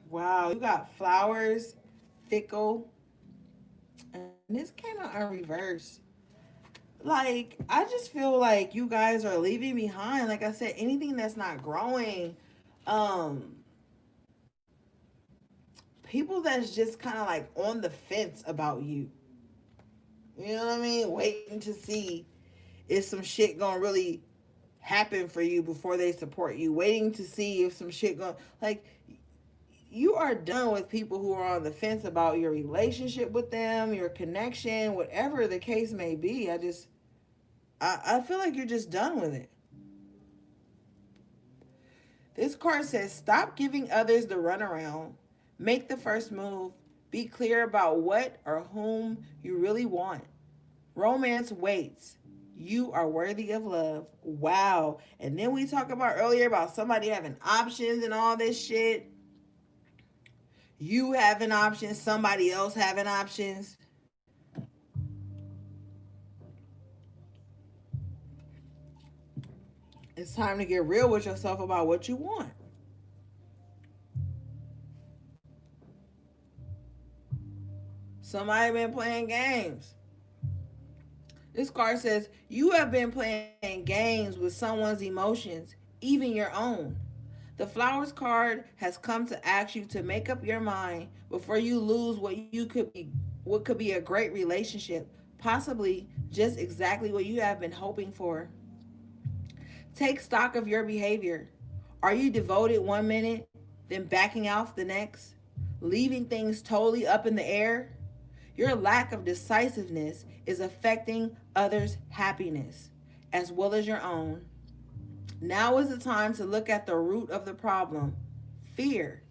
Wow, you got flowers, fickle, and this came out in reverse. Like, I just feel like you guys are leaving behind, like I said, anything that's not growing. Um, People that's just kind of like on the fence about you. You know what I mean? Waiting to see if some shit gonna really happen for you before they support you. Waiting to see if some shit gonna like you are done with people who are on the fence about your relationship with them, your connection, whatever the case may be. I feel like you're just done with it. This card says stop giving others the runaround. Make the first move. Be clear about what or whom you really want. Romance waits. You are worthy of love. Wow. And then we talked about earlier about somebody having options and all this shit. You having options, somebody else having options. It's time to get real with yourself about what you want. Somebody been playing games. This card says you have been playing games with someone's emotions, even your own. The flowers card has come to ask you to make up your mind before you lose what could be a great relationship, possibly just exactly what you have been hoping for. Take stock of your behavior. Are you devoted one minute, then backing off the next, leaving things totally up in the air? Your lack of decisiveness is affecting others' happiness as well as your own. Now is the time to look at the root of the problem, fear.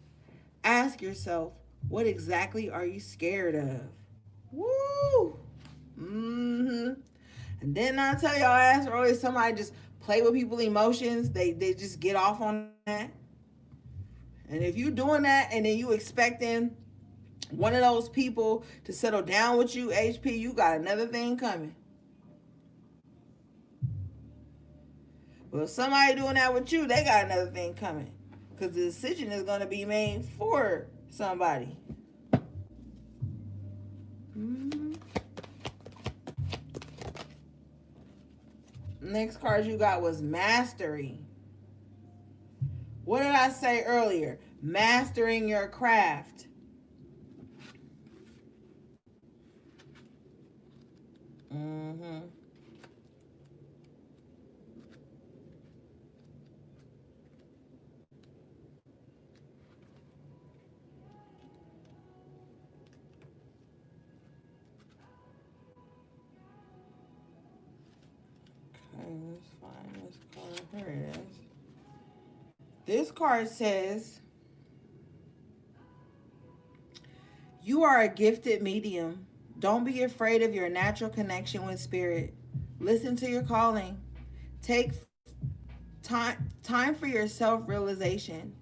Ask yourself, what exactly are you scared of? Woo! Mm-hmm. And then I tell y'all ass earlier, somebody just play with people's emotions. They just get off on that. And if you doing that and then you expecting one of those people to settle down with you, HP, you got another thing coming. Well, if somebody doing that with you, they got another thing coming. Because the decision is going to be made for somebody. Mm-hmm. Next card you got was mastery. What did I say earlier? Mastering your craft. Mm-hmm. Okay, let's find this card. Here it is. This card says, you are a gifted medium. Don't be afraid of your natural connection with spirit. Listen to your calling. Take time for your self-realization.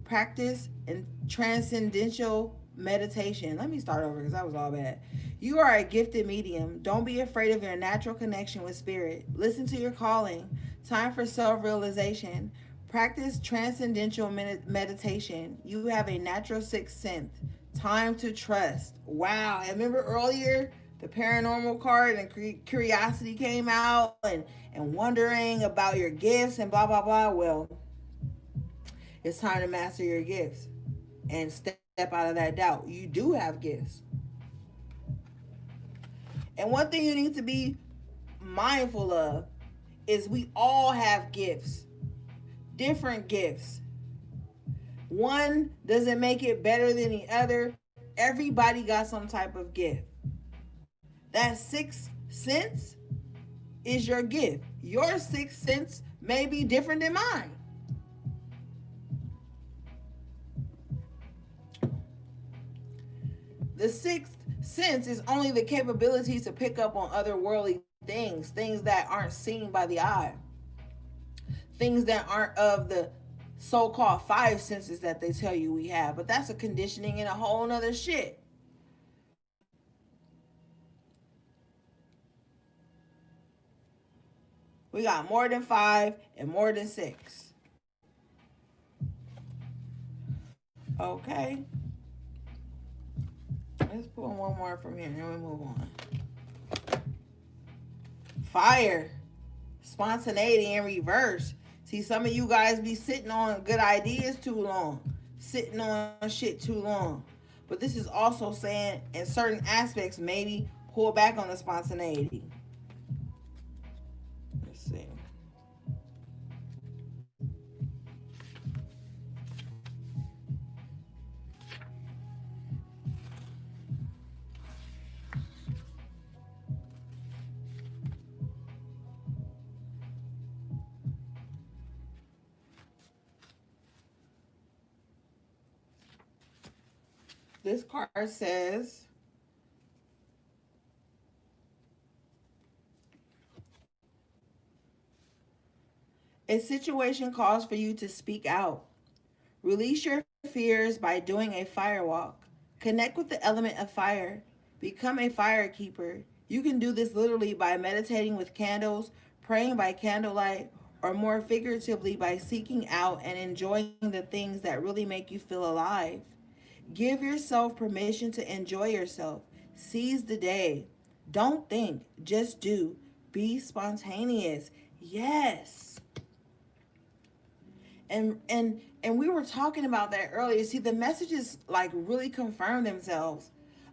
Practice and transcendental meditation. Let me start over because that was all bad. You are a gifted medium. Don't be afraid of your natural connection with spirit. Listen to your calling. Time for self-realization. Practice transcendental meditation. You have a natural sixth sense. Time to trust. Wow. And remember earlier the paranormal card and curiosity came out and wondering about your gifts and blah, blah, blah. Well, it's time to master your gifts and step out of that doubt. You do have gifts. And one thing you need to be mindful of is we all have gifts, different gifts. One doesn't make it better than the other. Everybody got some type of gift. That sixth sense is your gift. Your sixth sense may be different than mine. The sixth sense is only the capability to pick up on otherworldly things, things that aren't seen by the eye, things that aren't of the so-called five senses that they tell you we have. But that's a conditioning and a whole nother shit. We got more than five and more than six. Okay. Let's put one more from here and then we move on. Fire. Spontaneity in reverse. See, some of you guys be sitting on good ideas too long. Sitting on shit too long. But this is also saying in certain aspects, maybe pull back on the spontaneity. Let's see. This card says, a situation calls for you to speak out. Release your fears by doing a fire walk. Connect with the element of fire. Become a fire keeper. You can do this literally by meditating with candles, praying by candlelight, or more figuratively by seeking out and enjoying the things that really make you feel alive. Give yourself permission to enjoy yourself. Seize the day. Don't think, just do. Be spontaneous. Yes. And we were talking about that earlier. See, the messages like really confirm themselves.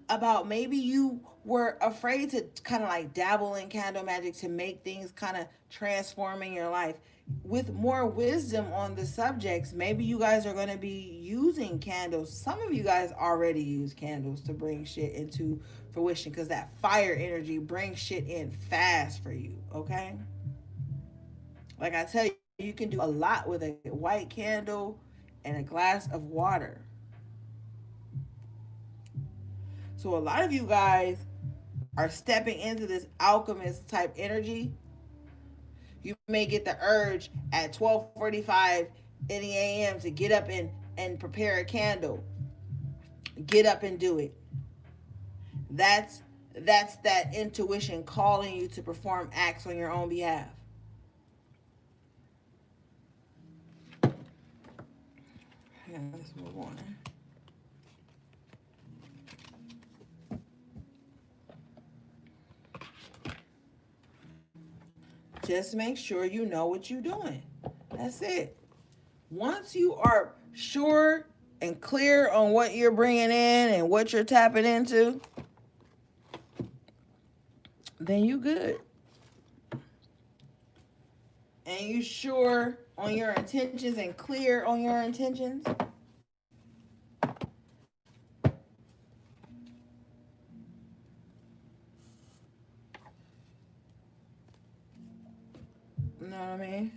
about maybe you were afraid to kind of like dabble in candle magic to make things kind of transform in your life. With more wisdom on the subjects, maybe you guys are going to be using candles. Some of you guys already use candles to bring shit into fruition because that fire energy brings shit in fast for you, okay? Like I tell you, you can do a lot with a white candle and a glass of water. So a lot of you guys are stepping into this alchemist type energy. You may get the urge at 12:45 in the a.m. to get up and prepare a candle. Get up and do it. That's that's that intuition calling you to perform acts on your own behalf. Yeah, let's move on. Just make sure you know what you're doing. That's it. Once you are sure and clear on what you're bringing in and what you're tapping into, then you good. And you sure on your intentions and clear on your intentions, you know what I mean?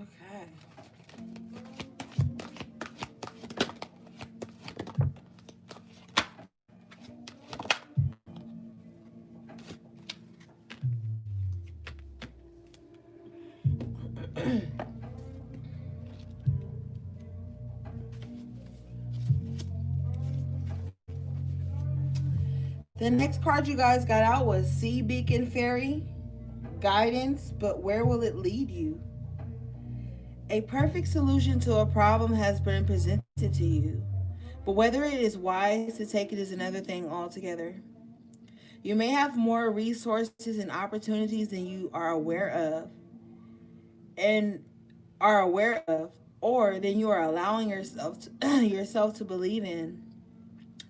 Okay. The next card you guys got out was Sea Beacon Fairy Guidance, but where will it lead you? A perfect solution to a problem has been presented to you, but whether it is wise to take it is another thing altogether. You may have more resources and opportunities than you are aware of, and are aware of, or than you are allowing yourself to believe in.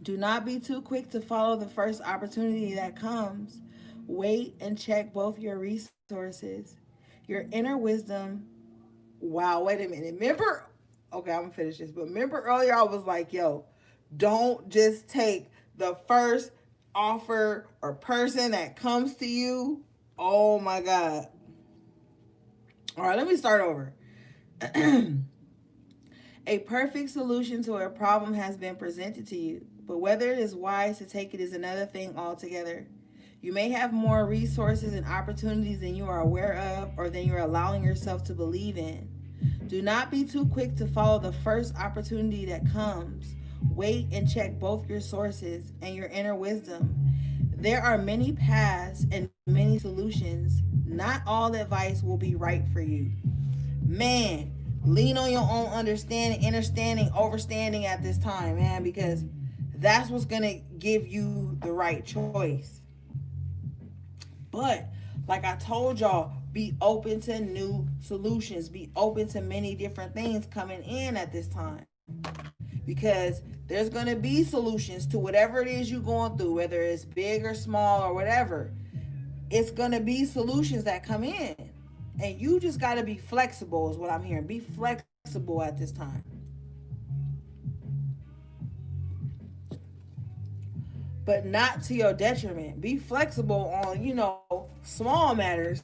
Do not be too quick to follow the first opportunity that comes. Wait and check both your resources, your inner wisdom. Wow, wait a minute. Remember, okay, I'm gonna finish this, but remember earlier I was like, yo, don't just take the first offer or person that comes to you. Oh my God. All right, let me start over. A perfect solution to a problem has been presented to you, but whether it is wise to take it is another thing altogether. You may have more resources and opportunities than you are aware of or than you're allowing yourself to believe in. Do not be too quick to follow the first opportunity that comes. Wait and check both your sources and your inner wisdom. There are many paths and many solutions. Not all advice will be right for you. Man, lean on your own understanding, understanding, overstanding at this time, man, because that's what's gonna give you the right choice. But like I told y'all, be open to new solutions. Be open to many different things coming in at this time. Because there's going to be solutions to whatever it is you're going through, whether it's big or small or whatever. It's going to be solutions that come in. And you just got to be flexible, is what I'm hearing. Be flexible at this time. But not to your detriment. Be flexible on, small matters,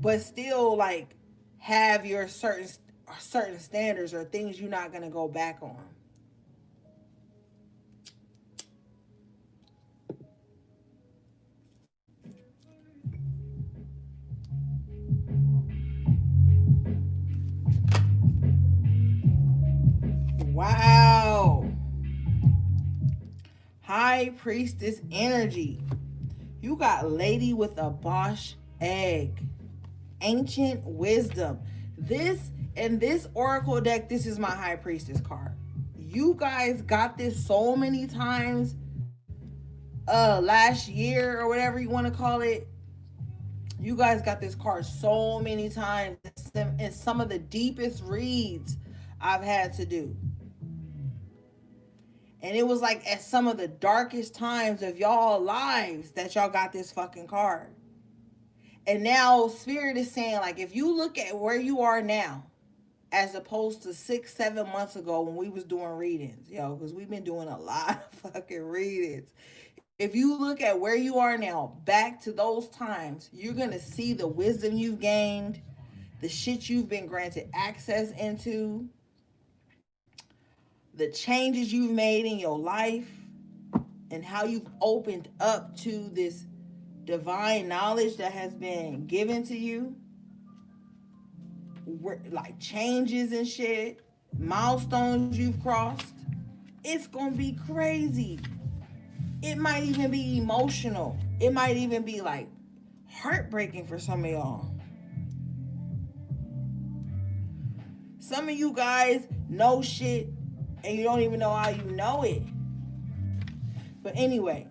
but still like have your certain standards or things you're not gonna go back on. Wow. High priestess energy. You got lady with a Bosch egg. Ancient wisdom. This in this oracle deck, this is my high priestess card. You guys got this so many times last year or whatever you want to call it. You guys got this card so many times in some of the deepest reads I've had to do. And it was like at some of the darkest times of y'all lives that y'all got this fucking card. And now Spirit is saying, like, if you look at where you are now, as opposed to 6-7 months ago when we was doing readings, because we've been doing a lot of fucking readings. If you look at where you are now, back to those times, you're gonna see the wisdom you've gained, the shit you've been granted access into, the changes you've made in your life, and how you've opened up to this divine knowledge that has been given to you, like changes and shit, milestones you've crossed. It's gonna be crazy. It might even be emotional. It might even be like heartbreaking for some of y'all. Some of you guys know shit and you don't even know how you know it. But anyway,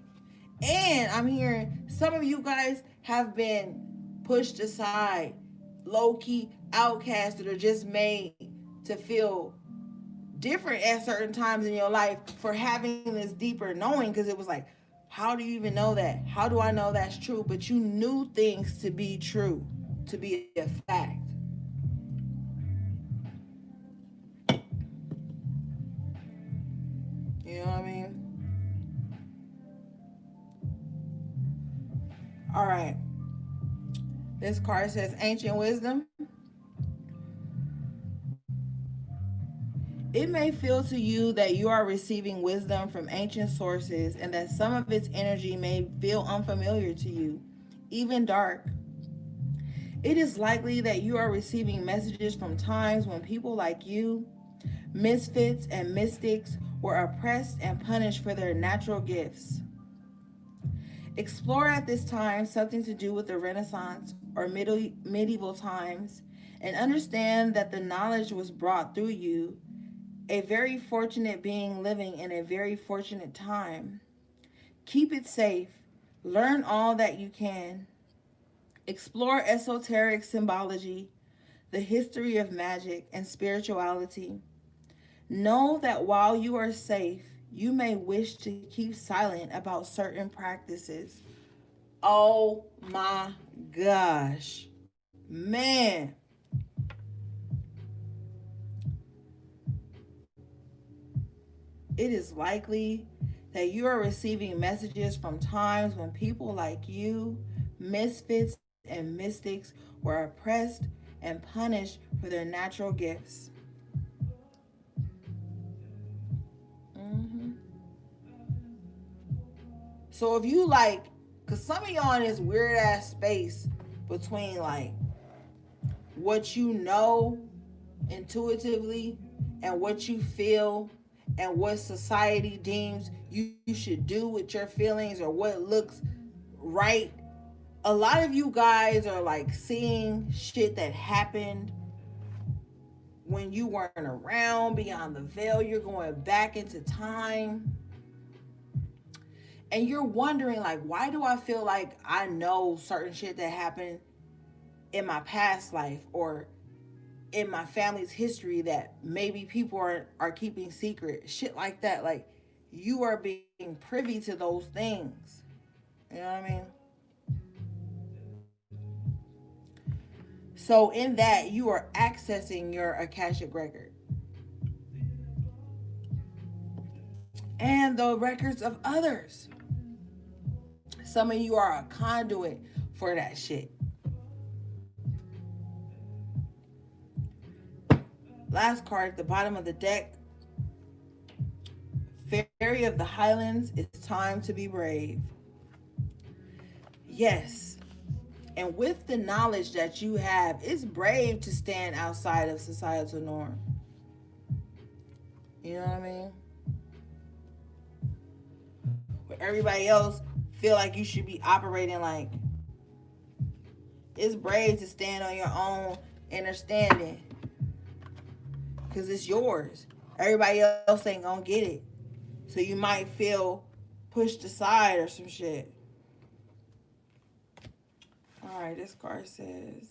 and I'm hearing some of you guys have been pushed aside, low key outcasted, or just made to feel different at certain times in your life for having this deeper knowing, because it was like, how do you even know that? How do I know that's true? But you knew things to be true, to be a fact. You know what I mean? All right. This card says ancient wisdom. It may feel to you that you are receiving wisdom from ancient sources and that some of its energy may feel unfamiliar to you, even dark. It is likely that you are receiving messages from times when people like you, misfits and mystics, were oppressed and punished for their natural gifts. Explore at this time something to do with the Renaissance or medieval times and understand that the knowledge was brought through you, a very fortunate being living in a very fortunate time. Keep it safe. Learn all that you can. Explore esoteric symbology, the history of magic, and spirituality. Know that while you are safe, you may wish to keep silent about certain practices. Oh my gosh. Man. It is likely that you are receiving messages from times when people like you, misfits and mystics, were oppressed and punished for their natural gifts. hmm So if you like, because some of y'all in this weird ass space between like what you know intuitively and what you feel and what society deems you should do with your feelings or what looks right. A lot of you guys are like seeing shit that happened when you weren't around, beyond the veil. You're going back into time, and you're wondering, like, why do I feel like I know certain shit that happened in my past life or in my family's history that maybe people are keeping secret, shit like that. Like, you are being privy to those things. You know what I mean? So in that, you are accessing your Akashic record and the records of others. Some of you are a conduit for that shit. Last card at the bottom of the deck, Fairy of the Highlands, it's time to be brave. Yes. And with the knowledge that you have, it's brave to stand outside of societal norm. You know what I mean? Where everybody else feel like you should be operating like, it's brave to stand on your own understanding because it's yours. Everybody else ain't gonna get it. So you might feel pushed aside or some shit. All right, this card says,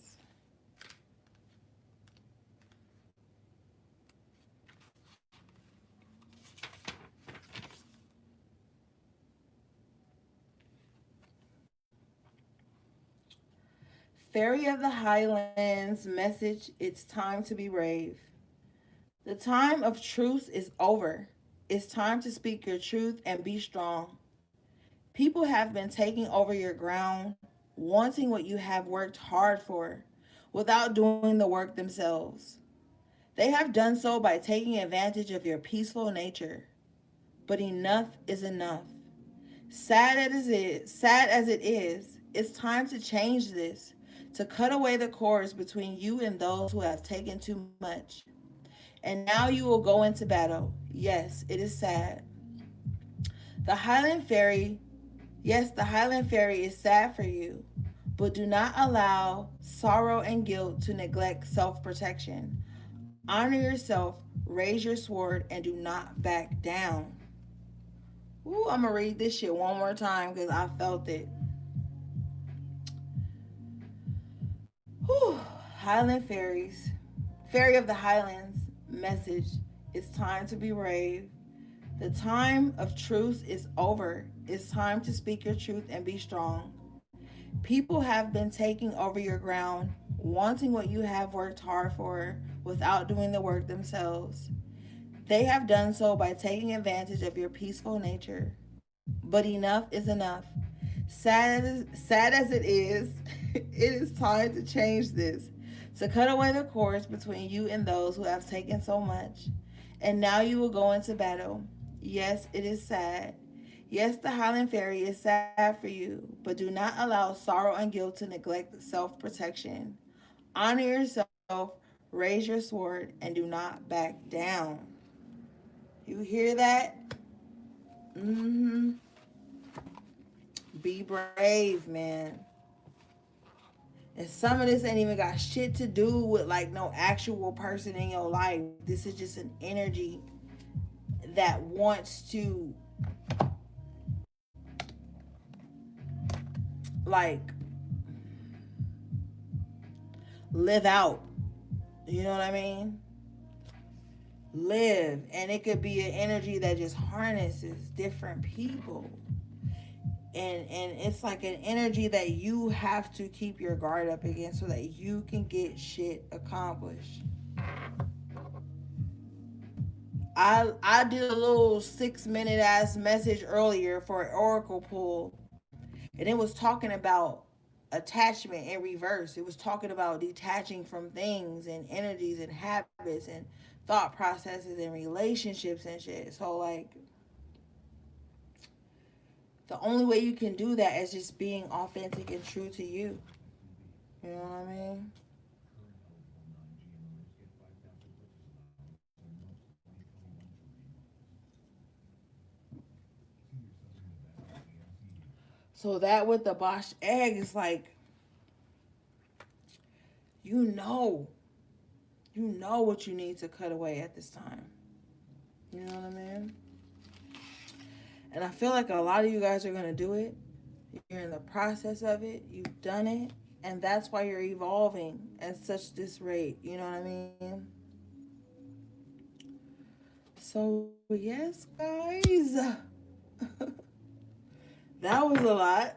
Fairy of the Highlands message, it's time to be brave. The time of truce is over. It's time to speak your truth and be strong. People have been taking over your ground, wanting what you have worked hard for, without doing the work themselves. They have done so by taking advantage of your peaceful nature. But enough is enough. Sad as it is, it's time to change this, to cut away the cords between you and those who have taken too much. And now you will go into battle. Yes, it is sad. The Highland Fairy, yes, the Highland Fairy is sad for you, but do not allow sorrow and guilt to neglect self protection. Honor yourself, raise your sword, and do not back down. Ooh, I'm gonna read this shit one more time because I felt it. Whew. Highland Fairies, Fairy of the Highlands, message. It's time to be brave. The time of truce is over. It's time to speak your truth and be strong. People have been taking over your ground, wanting what you have worked hard for without doing the work themselves. They have done so by taking advantage of your peaceful nature. But enough is enough. Sad as it is, it is time to change this, to cut away the cords between you and those who have taken so much. And now you will go into battle. Yes, it is sad. Yes, the Highland Fairy is sad for you, but do not allow sorrow and guilt to neglect self protection. Honor yourself, raise your sword, and do not back down. You hear that? Mm-hmm. Be brave, man. And some of this ain't even got shit to do with like no actual person in your life. This is just an energy that wants to like live out. You know what I mean? Live. And it could be an energy that just harnesses different people. And it's like an energy that you have to keep your guard up against so that you can get shit accomplished. I did a little 6 minute ass message earlier for an oracle pull, and it was talking about attachment in reverse. It was talking about detaching from things and energies and habits and thought processes and relationships and shit. So like the only way you can do that is just being authentic and true to you. You know what I mean? So that with the botched egg is like, you know, you know what you need to cut away at this time. You know what I mean? And I feel like a lot of you guys are gonna do it. You're in the process of it. You've done it, and that's why you're evolving at such this rate. You know what I mean? So yes, guys, that was a lot.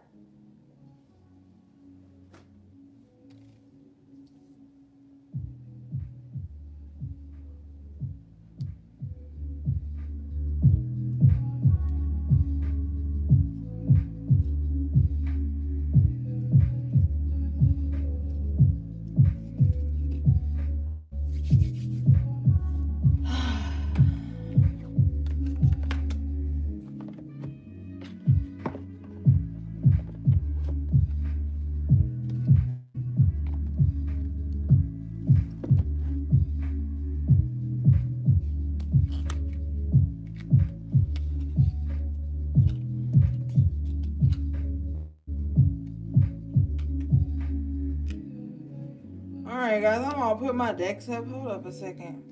All right, guys, I'm gonna put my decks up. Hold up a second.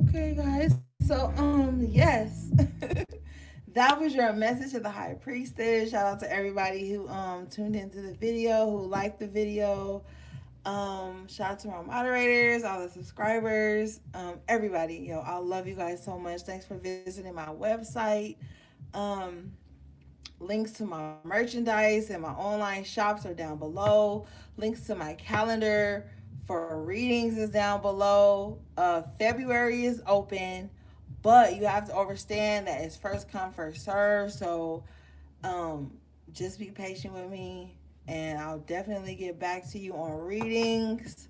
Okay, guys. So, yes. That was your message to the high priestess. Shout out to everybody who tuned into the video, who liked the video. Shout out to my moderators, all the subscribers, everybody. Yo, I love you guys so much. Thanks for visiting my website. Um, Links to my merchandise and my online shops are down below. Links to my calendar for readings is down below. February is open, but you have to understand that it's first come, first serve. So um, just be patient with me, and I'll definitely get back to you on readings.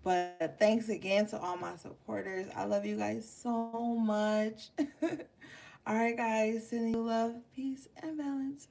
But thanks again to all my supporters. I love you guys so much. All right, guys, sending you love, peace, and balance.